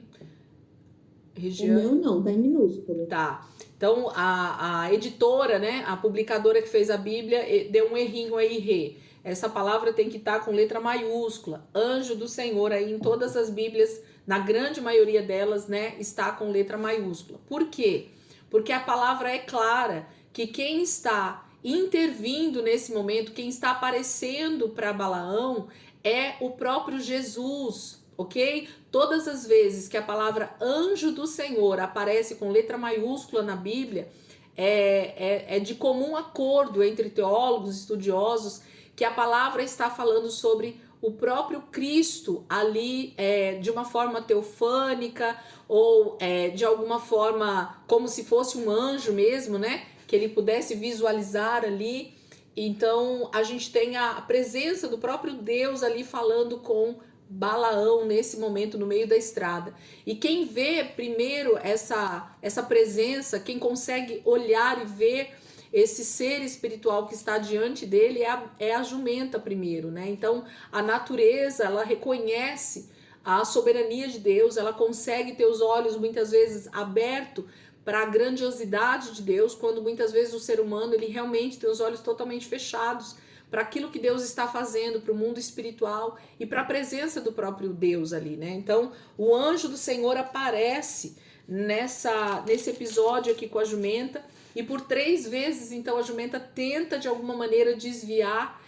Regiane. O meu não, tá em minúsculo. Tá. Então, a editora, né, a publicadora que fez a Bíblia, deu um errinho aí, Rê. Essa palavra tem que estar com letra maiúscula. Anjo do Senhor, aí em todas as Bíblias, na grande maioria delas, né, está com letra maiúscula. Por quê? Porque a palavra é clara, que quem está intervindo nesse momento, quem está aparecendo para Balaão, é o próprio Jesus, ok? Todas as vezes que a palavra anjo do Senhor aparece com letra maiúscula na Bíblia, é de comum acordo entre teólogos, estudiosos, que a palavra está falando sobre o próprio Cristo ali de uma forma teofânica ou de alguma forma como se fosse um anjo mesmo, né? Que ele pudesse visualizar ali. Então a gente tem a presença do próprio Deus ali falando com Balaão nesse momento no meio da estrada. E quem vê primeiro essa presença, quem consegue olhar e ver esse ser espiritual que está diante dele é a jumenta primeiro, né? Então a natureza, ela reconhece a soberania de Deus, ela consegue ter os olhos muitas vezes abertos para a grandiosidade de Deus, quando muitas vezes o ser humano ele realmente tem os olhos totalmente fechados para aquilo que Deus está fazendo, para o mundo espiritual e para a presença do próprio Deus ali, né? Então, o anjo do Senhor aparece nesse episódio aqui com a jumenta e por 3 vezes, então, a jumenta tenta de alguma maneira desviar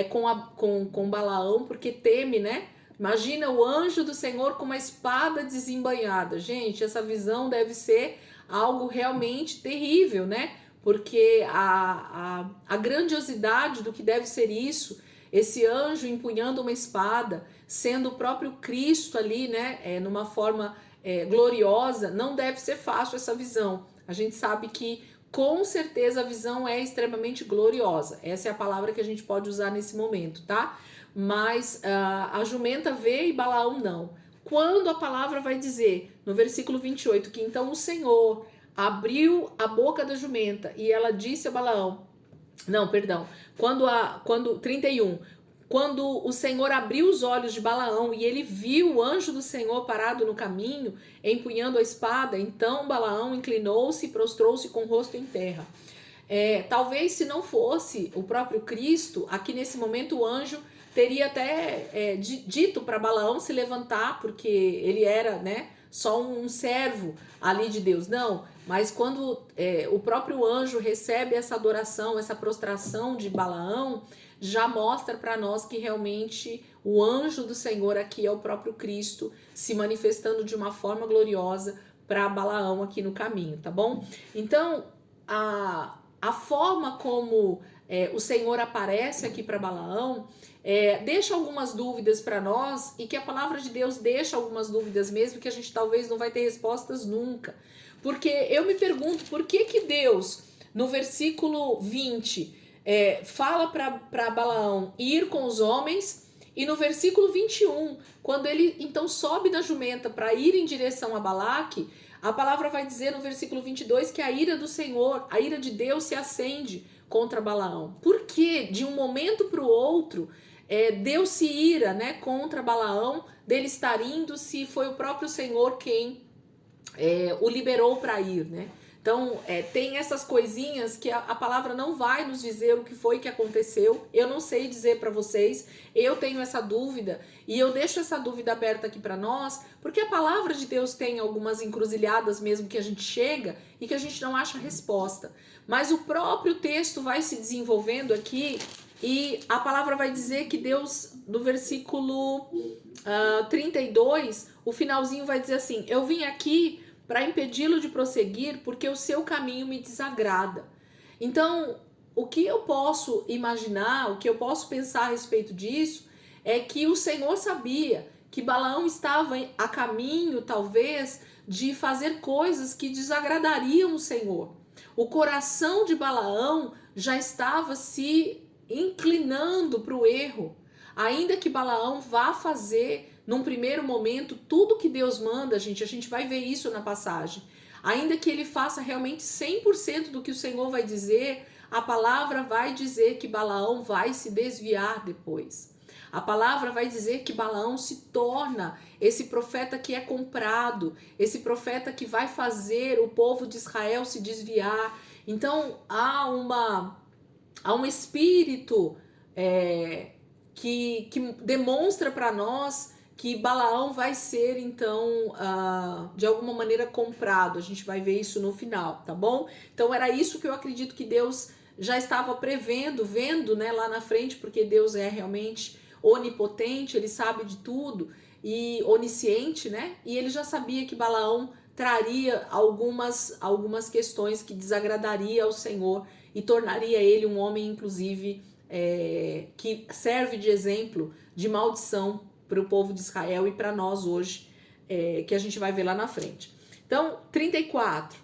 com Balaão, porque teme, né? Imagina o anjo do Senhor com uma espada desembainhada. Gente, essa visão deve ser algo realmente terrível, né? Porque a grandiosidade do que deve ser isso, esse anjo empunhando uma espada, sendo o próprio Cristo ali, né, numa forma gloriosa, não deve ser fácil essa visão. A gente sabe que com certeza a visão é extremamente gloriosa. Essa é a palavra que a gente pode usar nesse momento, tá? Mas a jumenta vê e Balaão não. Quando a palavra vai dizer, no versículo 28, que então o Senhor abriu a boca da jumenta e ela disse a Balaão, quando 31, quando o Senhor abriu os olhos de Balaão e ele viu o anjo do Senhor parado no caminho, empunhando a espada, então Balaão inclinou-se e prostrou-se com o rosto em terra. Talvez se não fosse o próprio Cristo, aqui nesse momento o anjo teria até dito para Balaão se levantar, porque ele era, né, só um servo ali de Deus, não, mas quando o próprio anjo recebe essa adoração, essa prostração de Balaão, já mostra para nós que realmente o anjo do Senhor aqui é o próprio Cristo se manifestando de uma forma gloriosa para Balaão aqui no caminho, tá bom? Então, a forma como o Senhor aparece aqui para Balaão deixa algumas dúvidas para nós, e que a palavra de Deus deixa algumas dúvidas mesmo, que a gente talvez não vai ter respostas nunca. Porque eu me pergunto, por que Deus, no versículo 20, fala para Balaão ir com os homens, e no versículo 21, quando ele então sobe na jumenta para ir em direção a Balaque, a palavra vai dizer no versículo 22 que a ira do Senhor, a ira de Deus se acende contra Balaão. Por que de um momento para o outro Deus se ira, né, contra Balaão, dele estar indo, se foi o próprio Senhor quem o liberou para ir, né? Então, tem essas coisinhas que a palavra não vai nos dizer o que foi que aconteceu. Eu não sei dizer para vocês, eu tenho essa dúvida, e eu deixo essa dúvida aberta aqui para nós, porque a palavra de Deus tem algumas encruzilhadas mesmo que a gente chega e que a gente não acha resposta. Mas o próprio texto vai se desenvolvendo aqui, e a palavra vai dizer que Deus, no versículo 32, o finalzinho vai dizer assim: eu vim aqui para impedi-lo de prosseguir, porque o seu caminho me desagrada. Então, o que eu posso imaginar, o que eu posso pensar a respeito disso, é que o Senhor sabia que Balaão estava a caminho, talvez, de fazer coisas que desagradariam o Senhor. O coração de Balaão já estava se inclinando para o erro, ainda que Balaão vá fazer num primeiro momento tudo que Deus manda, a gente vai ver isso na passagem. Ainda que ele faça realmente 100% do que o Senhor vai dizer, a palavra vai dizer que Balaão vai se desviar depois. A palavra vai dizer que Balaão se torna esse profeta que é comprado, esse profeta que vai fazer o povo de Israel se desviar. Então há um espírito que demonstra para nós que Balaão vai ser, então, de alguma maneira comprado. A gente vai ver isso no final, tá bom? Então, era isso que eu acredito que Deus já estava prevendo, vendo, né, lá na frente, porque Deus é realmente onipotente, ele sabe de tudo, e onisciente, né? E ele já sabia que Balaão traria algumas questões que desagradaria ao Senhor e tornaria ele um homem, inclusive, que serve de exemplo de maldição para o povo de Israel e para nós hoje, que a gente vai ver lá na frente. Então, 34.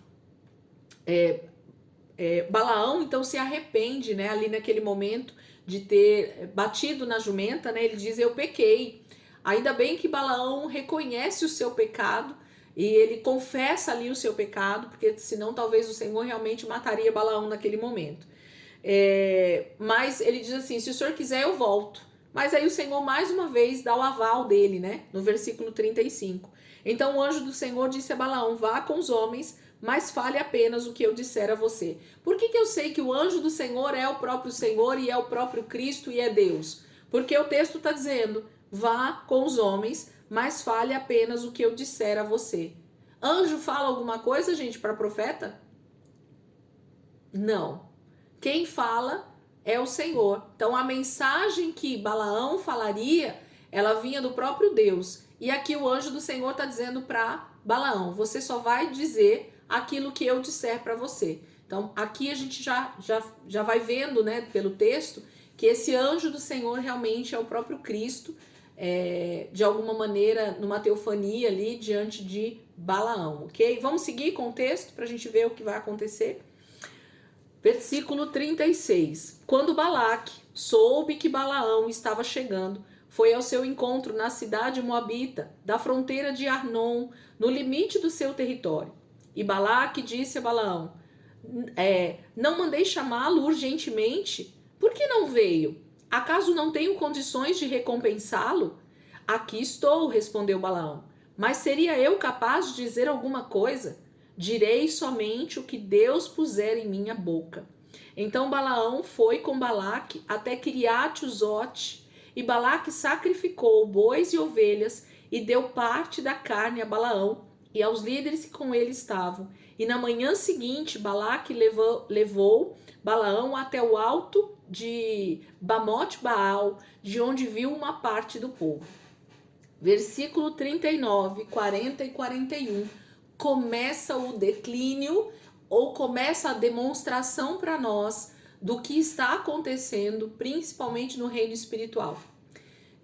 Balaão, então, se arrepende, né, ali naquele momento de ter batido na jumenta, né, ele diz: eu pequei. Ainda bem que Balaão reconhece o seu pecado e ele confessa ali o seu pecado, porque senão talvez o Senhor realmente mataria Balaão naquele momento. Mas ele diz assim: se o Senhor quiser, eu volto. Mas aí o Senhor mais uma vez dá o aval dele, né? No versículo 35. Então o anjo do Senhor disse a Balaão: vá com os homens, mas fale apenas o que eu disser a você. Por que eu sei que o anjo do Senhor é o próprio Senhor e é o próprio Cristo e é Deus? Porque o texto está dizendo: vá com os homens, mas fale apenas o que eu disser a você. Anjo fala alguma coisa, gente, para profeta? Não. Quem fala é o Senhor. Então a mensagem que Balaão falaria, ela vinha do próprio Deus. E aqui o anjo do Senhor está dizendo para Balaão: você só vai dizer aquilo que eu disser para você. Então aqui a gente já vai vendo, né, pelo texto, que esse anjo do Senhor realmente é o próprio Cristo, de alguma maneira numa teofania ali diante de Balaão, ok? Vamos seguir com o texto para a gente ver o que vai acontecer. Versículo 36. Quando Balaque soube que Balaão estava chegando, foi ao seu encontro na cidade moabita, da fronteira de Arnon, no limite do seu território. E Balaque disse a Balaão: não mandei chamá-lo urgentemente? Por que não veio? Acaso não tenho condições de recompensá-lo? Aqui estou, respondeu Balaão. Mas seria eu capaz de dizer alguma coisa? Direi somente o que Deus puser em minha boca. Então Balaão foi com Balaque até Quiriate-Uzote, e Balaque sacrificou bois e ovelhas e deu parte da carne a Balaão e aos líderes que com ele estavam. E na manhã seguinte, Balaque levou Balaão até o alto de Bamote Baal, de onde viu uma parte do povo. Versículo 39, 40 e 41, começa o declínio, ou começa a demonstração para nós do que está acontecendo, principalmente no reino espiritual.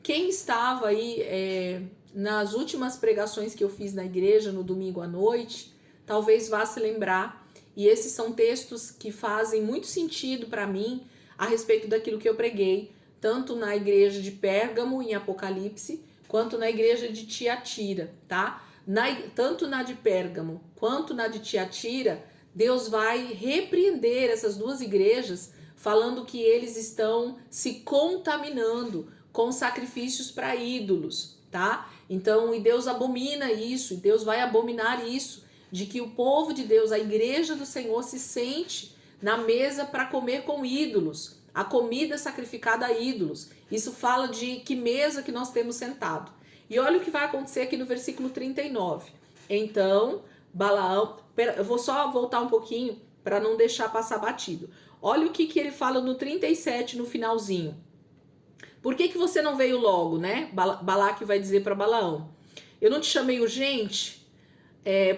Quem estava aí nas últimas pregações que eu fiz na igreja no domingo à noite, talvez vá se lembrar, e esses são textos que fazem muito sentido para mim a respeito daquilo que eu preguei, tanto na igreja de Pérgamo, em Apocalipse, quanto na igreja de Tiatira, tá? Tanto na de Pérgamo quanto na de Tiatira, Deus vai repreender essas duas igrejas, falando que eles estão se contaminando com sacrifícios para ídolos, tá? Então, e Deus abomina isso, e Deus vai abominar isso, de que o povo de Deus, a igreja do Senhor, se sente na mesa para comer com ídolos, a comida sacrificada a ídolos. Isso fala de que mesa que nós temos sentado. E olha o que vai acontecer aqui no versículo 39. Então, Balaão, eu vou só voltar um pouquinho para não deixar passar batido. Olha o que ele fala no 37, no finalzinho. Por que você não veio logo, né? Balaque vai dizer para Balaão. Eu não te chamei urgente?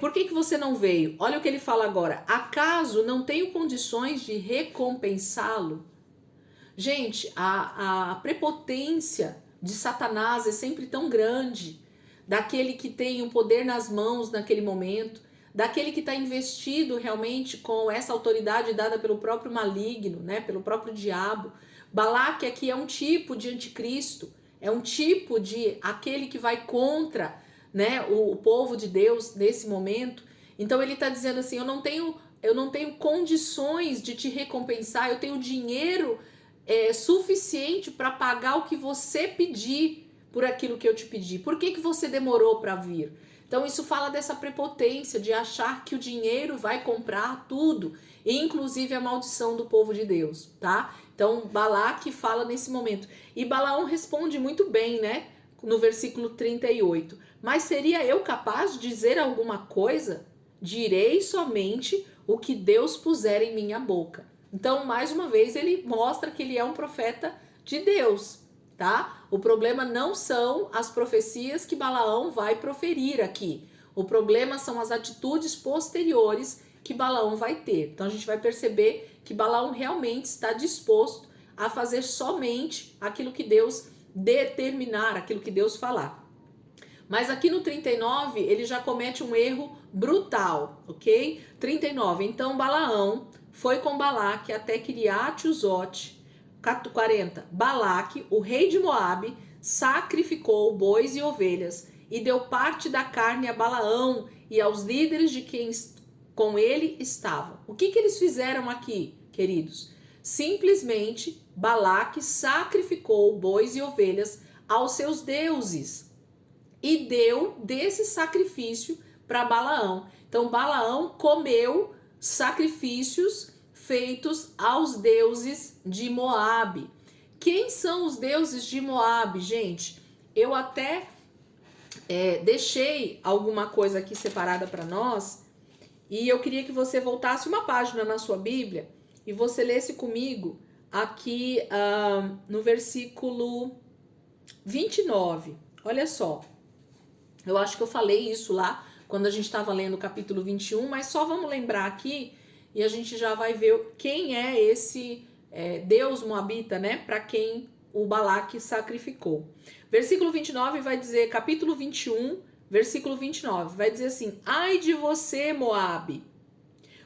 Por que você não veio? Olha o que ele fala agora. Acaso não tenho condições de recompensá-lo? Gente, a prepotência de Satanás é sempre tão grande, daquele que tem o poder nas mãos naquele momento, daquele que está investido realmente com essa autoridade dada pelo próprio maligno, né, pelo próprio diabo. Balaque aqui é um tipo de anticristo, é um tipo de aquele que vai contra, né, o povo de Deus nesse momento. Então ele está dizendo assim, eu não tenho condições de te recompensar, eu tenho dinheiro suficiente para pagar o que você pedir por aquilo que eu te pedi. Por que você demorou para vir? Então isso fala dessa prepotência de achar que o dinheiro vai comprar tudo, inclusive a maldição do povo de Deus, tá? Então Balaque fala nesse momento. E Balaão responde muito bem, né? No versículo 38. Mas seria eu capaz de dizer alguma coisa? Direi somente o que Deus puser em minha boca. Então, mais uma vez, ele mostra que ele é um profeta de Deus, tá? O problema não são as profecias que Balaão vai proferir aqui. O problema são as atitudes posteriores que Balaão vai ter. Então, a gente vai perceber que Balaão realmente está disposto a fazer somente aquilo que Deus determinar, aquilo que Deus falar. Mas aqui no 39, ele já comete um erro brutal, ok? 39, então Balaão foi com Balaque até Kiriat-Uzote. 40, Balaque, o rei de Moabe, sacrificou bois e ovelhas e deu parte da carne a Balaão e aos líderes de quem com ele estavam. O que eles fizeram aqui, queridos? Simplesmente Balaque sacrificou bois e ovelhas aos seus deuses e deu desse sacrifício para Balaão. Então Balaão comeu sacrifícios feitos aos deuses de Moabe. Quem são os deuses de Moabe, gente? Eu até deixei alguma coisa aqui separada para nós e eu queria que você voltasse uma página na sua Bíblia e você lesse comigo aqui no versículo 29. Olha só, eu acho que eu falei isso lá quando a gente estava lendo o capítulo 21, mas só vamos lembrar aqui e a gente já vai ver quem é esse Deus moabita, né? Para quem o Balaque sacrificou. Versículo 29 vai dizer, capítulo 21, versículo 29, vai dizer assim: ai de você, Moabe,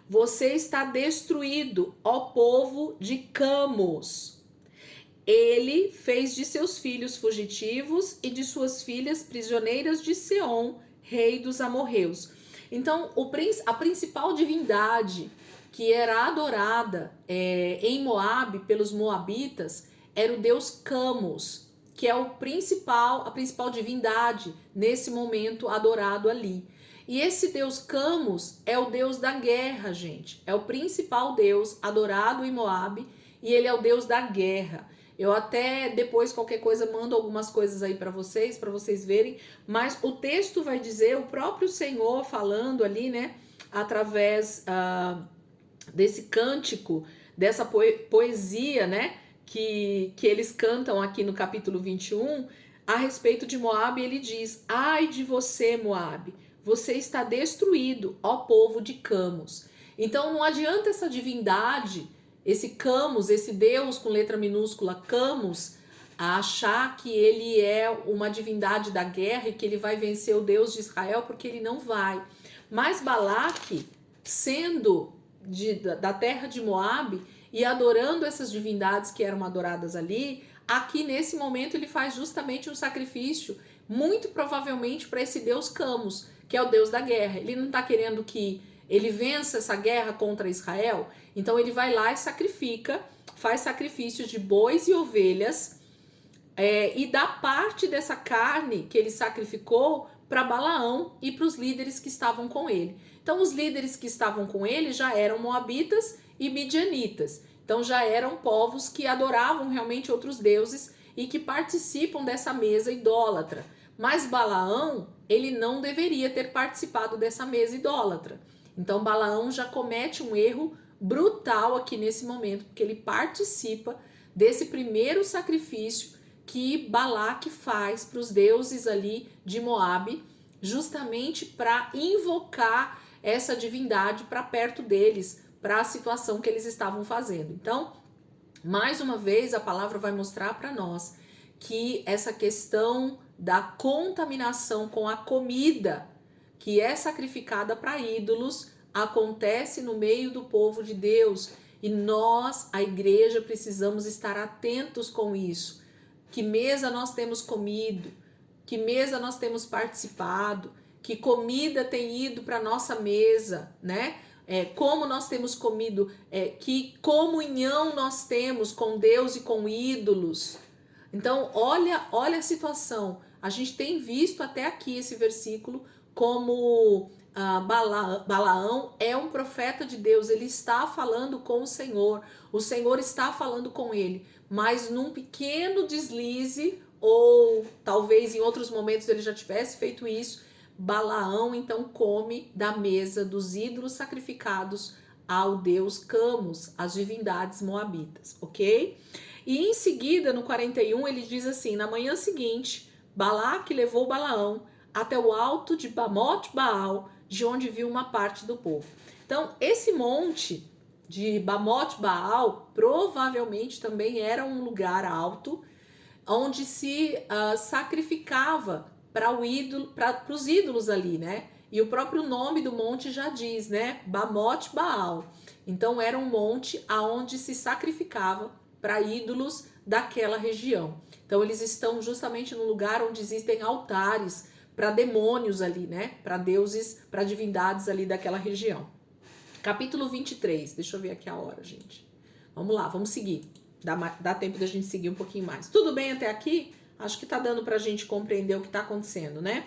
você está destruído, ó povo de Camos. Ele fez de seus filhos fugitivos e de suas filhas prisioneiras de Seom, rei dos amorreus. Então, a principal divindade que era adorada em Moabe pelos moabitas era o deus Camos, que é a principal divindade nesse momento adorado ali. E esse deus Camos é o deus da guerra, gente. É o principal deus adorado em Moabe e ele é o deus da guerra. Eu até depois, qualquer coisa, mando algumas coisas aí para vocês verem. Mas o texto vai dizer, o próprio Senhor falando ali, né? Através desse cântico, dessa poesia, né? Que eles cantam aqui no capítulo 21, a respeito de Moabe, ele diz: ai de você, Moabe, você está destruído, ó povo de Camos. Então não adianta essa divindade, esse Camos, esse Deus com letra minúscula Camos, a achar que ele é uma divindade da guerra e que ele vai vencer o Deus de Israel, porque ele não vai. Mas Balaque, sendo da terra de Moabe e adorando essas divindades que eram adoradas ali, aqui nesse momento ele faz justamente um sacrifício, muito provavelmente para esse Deus Camos, que é o Deus da guerra. Ele não está querendo que ele vença essa guerra contra Israel, então ele vai lá e sacrifica, faz sacrifícios de bois e ovelhas, e dá parte dessa carne que ele sacrificou para Balaão e para os líderes que estavam com ele. Então os líderes que estavam com ele já eram moabitas e midianitas. Então já eram povos que adoravam realmente outros deuses e que participam dessa mesa idólatra. Mas Balaão, ele não deveria ter participado dessa mesa idólatra. Então Balaão já comete um erro brutal aqui nesse momento, porque ele participa desse primeiro sacrifício que Balaque faz para os deuses ali de Moabe, justamente para invocar essa divindade para perto deles, para a situação que eles estavam fazendo. Então, mais uma vez, a palavra vai mostrar para nós que essa questão da contaminação com a comida que é sacrificada para ídolos acontece no meio do povo de Deus, e nós, a igreja, precisamos estar atentos com isso. Que mesa nós temos comido, que mesa nós temos participado, que comida tem ido para nossa mesa, né? Como nós temos comido, que comunhão nós temos com Deus e com ídolos. Então, olha a situação. A gente tem visto até aqui esse versículo como Balaão é um profeta de Deus, ele está falando com o Senhor está falando com ele, mas num pequeno deslize, ou talvez em outros momentos ele já tivesse feito isso, Balaão então come da mesa dos ídolos sacrificados ao deus Camos, as divindades moabitas, ok? E em seguida, no 41, ele diz assim: na manhã seguinte, Balaque levou Balaão até o alto de Bamote Baal, de onde viu uma parte do povo. Então, esse monte de Bamote Baal provavelmente também era um lugar alto onde se sacrificava para os ídolos ali, né? E o próprio nome do monte já diz, né? Bamote Baal. Então era um monte aonde se sacrificava para ídolos daquela região. Então eles estão justamente no lugar onde existem altares para demônios ali, né? Para deuses, para divindades ali daquela região. Capítulo 23, deixa eu ver aqui a hora, gente. Vamos lá, vamos seguir. Dá tempo da gente seguir um pouquinho mais. Tudo bem até aqui? Acho que tá dando pra gente compreender o que tá acontecendo, né?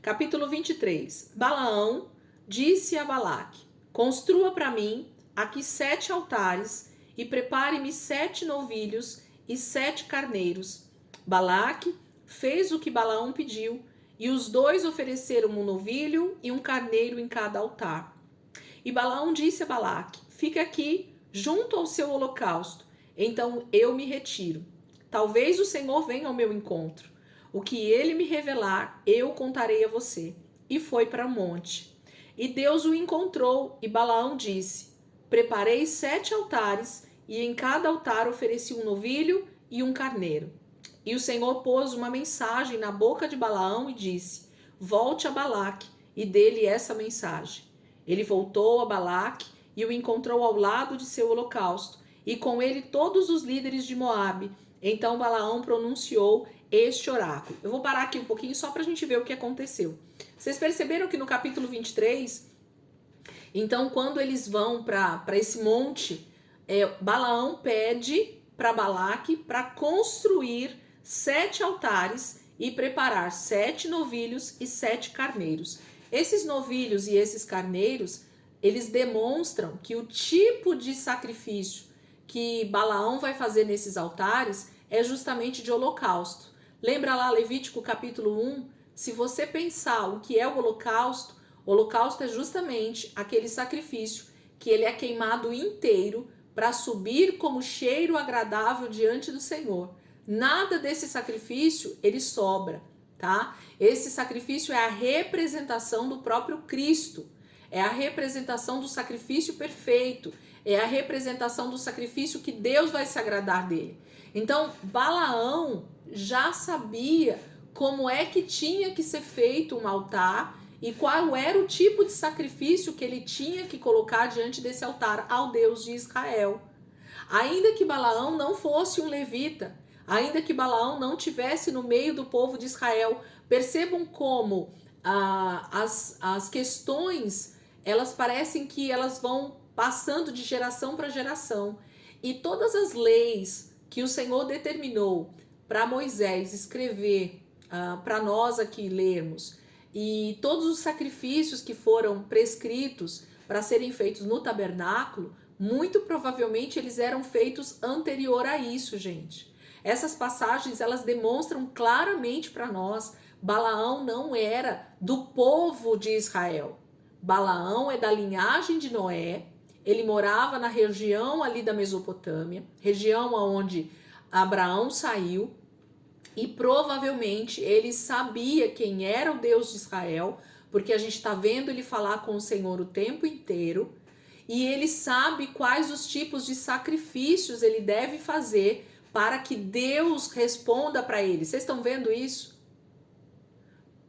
Capítulo 23. Balaão disse a Balaque: construa para mim aqui 7 altares e prepare-me 7 novilhos e 7 carneiros. Balaque fez o que Balaão pediu, e os dois ofereceram um novilho e um carneiro em cada altar. E Balaão disse a Balaque: fique aqui junto ao seu holocausto, então eu me retiro. Talvez o Senhor venha ao meu encontro. O que ele me revelar, eu contarei a você. E foi para o monte. E Deus o encontrou, e Balaão disse: preparei 7 altares, e em cada altar ofereci um novilho e um carneiro. E o Senhor pôs uma mensagem na boca de Balaão e disse: volte a Balaque e dê-lhe essa mensagem. Ele voltou a Balaque e o encontrou ao lado de seu holocausto, e com ele todos os líderes de Moabe. Então Balaão pronunciou este oráculo. Eu vou parar aqui um pouquinho só para a gente ver o que aconteceu. Vocês perceberam que no capítulo 23, então quando eles vão para esse monte, Balaão pede para Balaque para construir 7 altares e preparar 7 novilhos e 7 carneiros. Esses novilhos e esses carneiros, eles demonstram que o tipo de sacrifício que Balaão vai fazer nesses altares é justamente de holocausto. Lembra lá Levítico capítulo 1? Se você pensar o que é o holocausto é justamente aquele sacrifício que ele é queimado inteiro para subir como cheiro agradável diante do Senhor. Nada desse sacrifício ele sobra, tá? Esse sacrifício é a representação do próprio Cristo, é a representação do sacrifício perfeito, é a representação do sacrifício que Deus vai se agradar dele. Então, Balaão já sabia como é que tinha que ser feito um altar e qual era o tipo de sacrifício que ele tinha que colocar diante desse altar ao Deus de Israel. Ainda que Balaão não fosse um levita, ainda que Balaão não tivesse no meio do povo de Israel, percebam como as questões, elas parecem que elas vão passando de geração para geração. E todas as leis que o Senhor determinou para Moisés escrever, para nós aqui lermos, e todos os sacrifícios que foram prescritos para serem feitos no tabernáculo, muito provavelmente eles eram feitos anterior a isso, gente. Essas passagens, elas demonstram claramente para nós, Balaão não era do povo de Israel. Balaão é da linhagem de Noé, ele morava na região ali da Mesopotâmia, região onde Abraão saiu, e provavelmente ele sabia quem era o Deus de Israel, porque a gente está vendo ele falar com o Senhor o tempo inteiro, e ele sabe quais os tipos de sacrifícios ele deve fazer para que Deus responda para ele. Vocês estão vendo isso?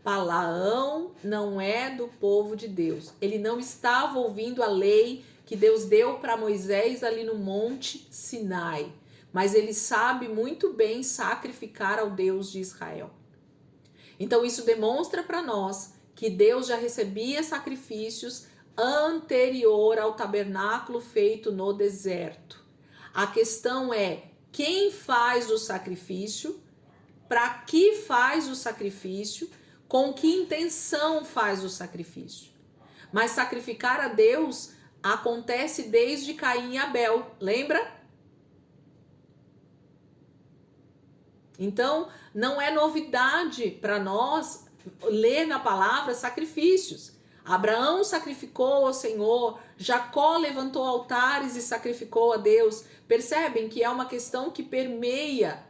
Balaão não é do povo de Deus. Ele não estava ouvindo a lei que Deus deu para Moisés ali no Monte Sinai. Mas ele sabe muito bem sacrificar ao Deus de Israel. Então isso demonstra para nós que Deus já recebia sacrifícios anterior ao tabernáculo feito no deserto. A questão é quem faz o sacrifício, para que faz o sacrifício, com que intenção faz o sacrifício. Mas sacrificar a Deus acontece desde Caim e Abel, lembra? Então, não é novidade para nós ler na palavra sacrifícios. Abraão sacrificou ao Senhor, Jacó levantou altares e sacrificou a Deus. Percebem que é uma questão que permeia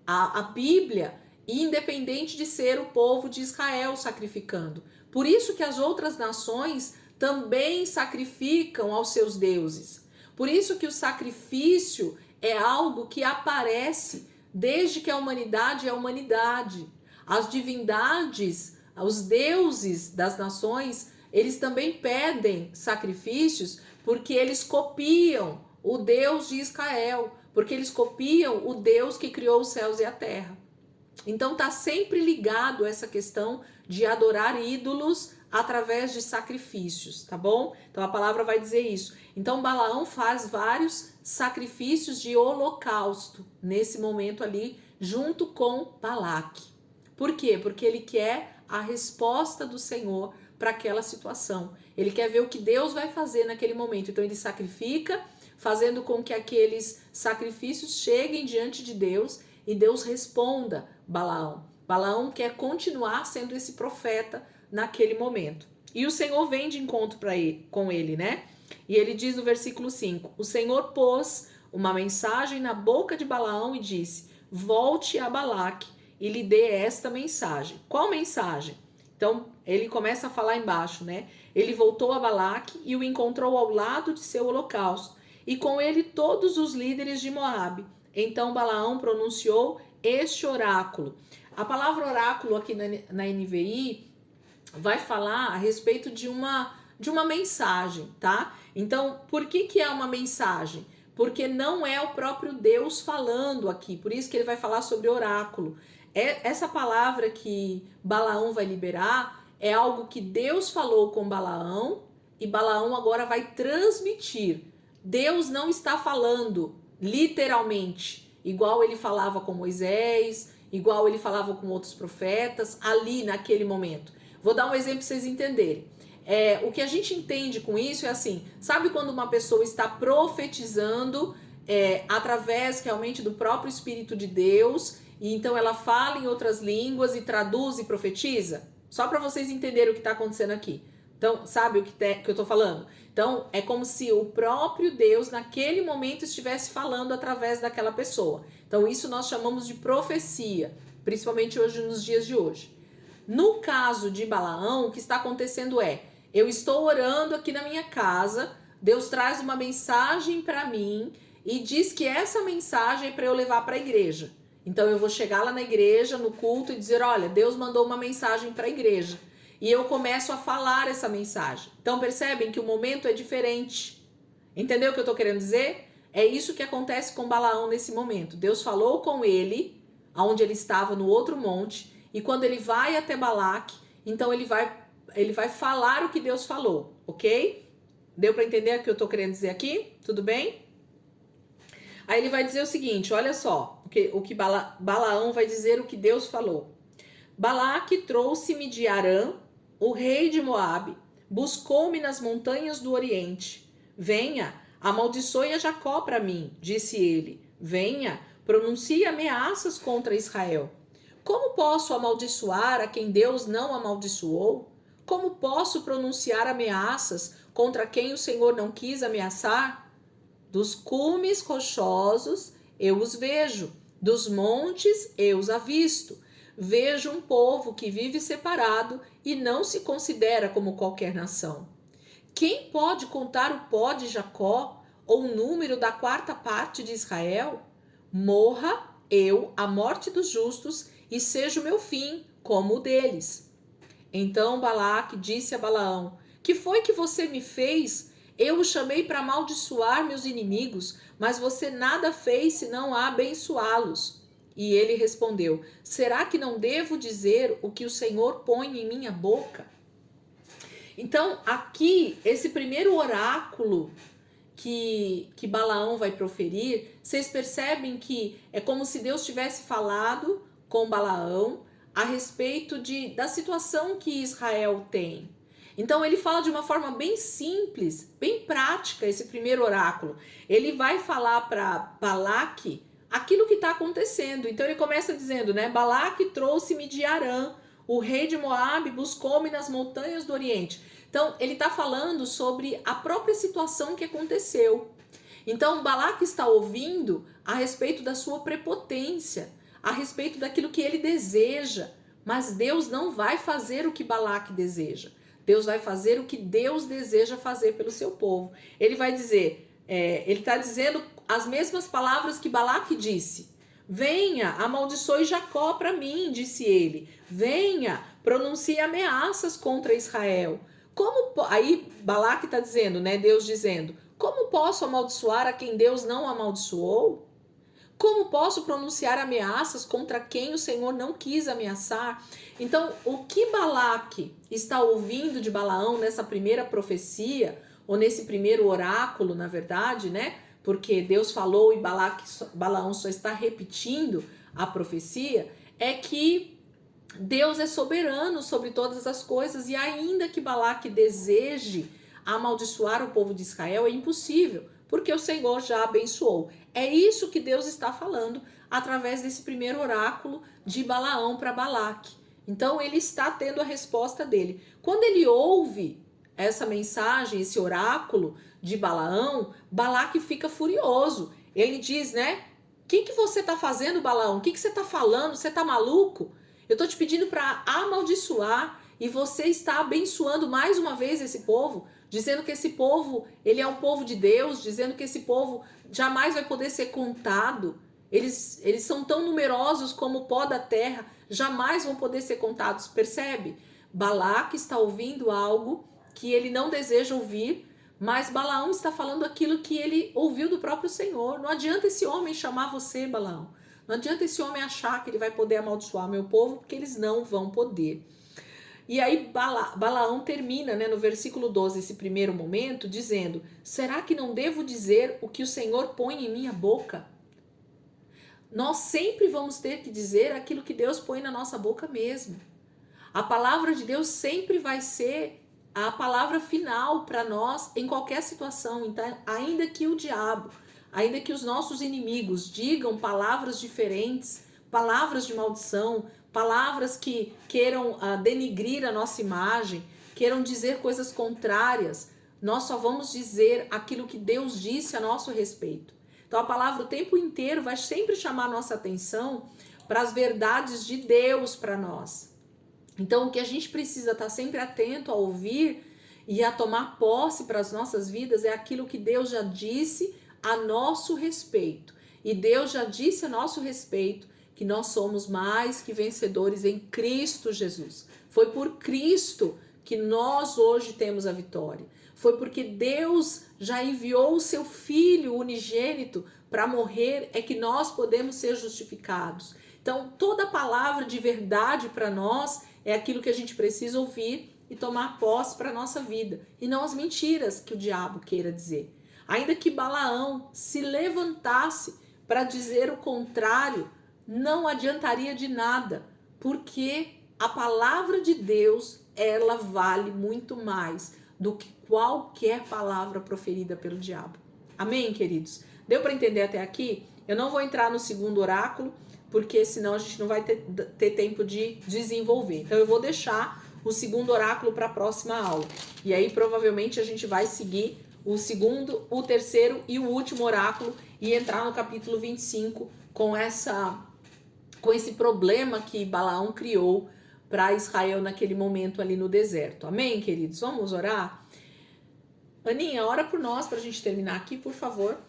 a Bíblia, independente de ser o povo de Israel sacrificando. Por isso que as outras nações também sacrificam aos seus deuses. Por isso que o sacrifício é algo que aparece desde que a humanidade é a humanidade. As divindades, os deuses das nações, eles também pedem sacrifícios porque eles copiam o Deus de Israel, porque eles copiam o Deus que criou os céus e a terra. Então está sempre ligado essa questão de adorar ídolos através de sacrifícios, tá bom? Então a palavra vai dizer isso. Então Balaão faz vários sacrifícios de holocausto nesse momento ali, junto com Balaque. Por quê? Porque ele quer a resposta do Senhor para aquela situação. Ele quer ver o que Deus vai fazer naquele momento. Então ele sacrifica, fazendo com que aqueles sacrifícios cheguem diante de Deus e Deus responda Balaão. Balaão quer continuar sendo esse profeta naquele momento. E o Senhor vem de encontro com ele, né? E ele diz no versículo 5, o Senhor pôs uma mensagem na boca de Balaão e disse, volte a Balaque e lhe dê esta mensagem. Qual mensagem? Então, ele começa a falar embaixo, né? Ele voltou a Balaque e o encontrou ao lado de seu holocausto, e com ele todos os líderes de Moabe. Então Balaão pronunciou este oráculo. A palavra oráculo aqui na NVI vai falar a respeito de uma mensagem, tá? Então, por que é uma mensagem? Porque não é o próprio Deus falando aqui, por isso que ele vai falar sobre oráculo. Essa palavra que Balaão vai liberar é algo que Deus falou com Balaão e Balaão agora vai transmitir. Deus não está falando literalmente, igual ele falava com Moisés, igual ele falava com outros profetas, ali naquele momento. Vou dar um exemplo para vocês entenderem. O que a gente entende com isso é assim, sabe quando uma pessoa está profetizando através realmente do próprio Espírito de Deus, e então ela fala em outras línguas e traduz e profetiza? Só para vocês entenderem o que está acontecendo aqui. Então, sabe o que eu estou falando? Então, é como se o próprio Deus, naquele momento, estivesse falando através daquela pessoa. Então, isso nós chamamos de profecia, principalmente hoje, nos dias de hoje. No caso de Balaão, o que está acontecendo eu estou orando aqui na minha casa, Deus traz uma mensagem para mim e diz que essa mensagem é para eu levar para a igreja. Então, eu vou chegar lá na igreja, no culto, e dizer, olha, Deus mandou uma mensagem para a igreja. E eu começo a falar essa mensagem. Então, percebem que o momento é diferente. Entendeu o que eu estou querendo dizer? É isso que acontece com Balaão nesse momento. Deus falou com ele, onde ele estava no outro monte, e quando ele vai até Balaque, então ele vai falar o que Deus falou, ok? Deu para entender o que eu estou querendo dizer aqui? Tudo bem? Aí ele vai dizer o seguinte, olha só, o que Balaão vai dizer o que Deus falou. Balaque trouxe-me de Arã, o rei de Moabe, buscou-me nas montanhas do Oriente. Venha, amaldiçoe a Jacó para mim, disse ele. Venha, pronuncie ameaças contra Israel. Como posso amaldiçoar a quem Deus não amaldiçoou? Como posso pronunciar ameaças contra quem o Senhor não quis ameaçar? Dos cumes rochosos eu os vejo, dos montes eu os avisto. Vejo um povo que vive separado e não se considera como qualquer nação. Quem pode contar o pó de Jacó ou o número da 4ª parte de Israel? Morra eu a morte dos justos e seja o meu fim como o deles. Então Balaque disse a Balaão, que foi que você me fez? Eu o chamei para amaldiçoar meus inimigos, mas você nada fez senão abençoá-los. E ele respondeu, será que não devo dizer o que o Senhor põe em minha boca? Então, aqui, esse primeiro oráculo que Balaão vai proferir, vocês percebem que é como se Deus tivesse falado com Balaão a respeito da situação que Israel tem. Então, ele fala de uma forma bem simples, bem prática, esse primeiro oráculo. Ele vai falar para Balaque aquilo que está acontecendo. Então ele começa dizendo, né? Balaque trouxe-me de Arã, o rei de Moabe buscou-me nas montanhas do Oriente. Então ele está falando sobre a própria situação que aconteceu. Então Balaque está ouvindo a respeito da sua prepotência, a respeito daquilo que ele deseja. Mas Deus não vai fazer o que Balaque deseja. Deus vai fazer o que Deus deseja fazer pelo seu povo. Ele vai dizer, ele está dizendo as mesmas palavras que Balaque disse. Venha, amaldiçoe Jacó para mim, disse ele. Venha, pronuncie ameaças contra Israel. Aí Balaque está dizendo, né? Deus dizendo, como posso amaldiçoar a quem Deus não amaldiçoou? Como posso pronunciar ameaças contra quem o Senhor não quis ameaçar? Então, o que Balaque está ouvindo de Balaão nessa primeira profecia, ou nesse primeiro oráculo, na verdade, né? Porque Deus falou e Balaão só está repetindo a profecia, é que Deus é soberano sobre todas as coisas e ainda que Balaque deseje amaldiçoar o povo de Israel, é impossível, porque o Senhor já abençoou. É isso que Deus está falando através desse primeiro oráculo de Balaão para Balaque. Então ele está tendo a resposta dele. Quando ele ouve essa mensagem, esse oráculo de Balaão, Balaque fica furioso. Ele diz, né? O que você está fazendo, Balaão? O que você está falando? Você está maluco? Eu estou te pedindo para amaldiçoar e você está abençoando mais uma vez esse povo, dizendo que esse povo, ele é um povo de Deus, dizendo que esse povo jamais vai poder ser contado. Eles são tão numerosos como o pó da terra, jamais vão poder ser contados. Percebe? Balaque está ouvindo algo que ele não deseja ouvir, mas Balaão está falando aquilo que ele ouviu do próprio Senhor. Não adianta esse homem chamar você, Balaão. Não adianta esse homem achar que ele vai poder amaldiçoar meu povo, porque eles não vão poder. E aí Balaão termina, né, no versículo 12, esse primeiro momento, dizendo, será que não devo dizer o que o Senhor põe em minha boca? Nós sempre vamos ter que dizer aquilo que Deus põe na nossa boca mesmo. A palavra de Deus sempre vai ser a palavra final para nós em qualquer situação. Então, ainda que o diabo, ainda que os nossos inimigos digam palavras diferentes, palavras de maldição, palavras que queiram denigrir a nossa imagem, queiram dizer coisas contrárias, nós só vamos dizer aquilo que Deus disse a nosso respeito. Então a palavra o tempo inteiro vai sempre chamar a nossa atenção para as verdades de Deus para nós. Então o que a gente precisa estar sempre atento a ouvir e a tomar posse para as nossas vidas é aquilo que Deus já disse a nosso respeito. E Deus já disse a nosso respeito que nós somos mais que vencedores em Cristo Jesus. Foi por Cristo que nós hoje temos a vitória. Foi porque Deus já enviou o seu Filho unigênito para morrer, é que nós podemos ser justificados. Então, toda palavra de verdade para nós é aquilo que a gente precisa ouvir e tomar posse para a nossa vida. E não as mentiras que o diabo queira dizer. Ainda que Balaão se levantasse para dizer o contrário, não adiantaria de nada, porque a palavra de Deus, ela vale muito mais do que qualquer palavra proferida pelo diabo. Amém, queridos? Deu para entender até aqui? Eu não vou entrar no segundo oráculo, porque senão a gente não vai ter tempo de desenvolver. Então eu vou deixar o segundo oráculo para a próxima aula. E aí provavelmente a gente vai seguir o segundo, o terceiro e o último oráculo e entrar no capítulo 25 com esse problema que Balaão criou para Israel naquele momento ali no deserto. Amém, queridos? Vamos orar? Aninha, ora por nós para a gente terminar aqui, por favor.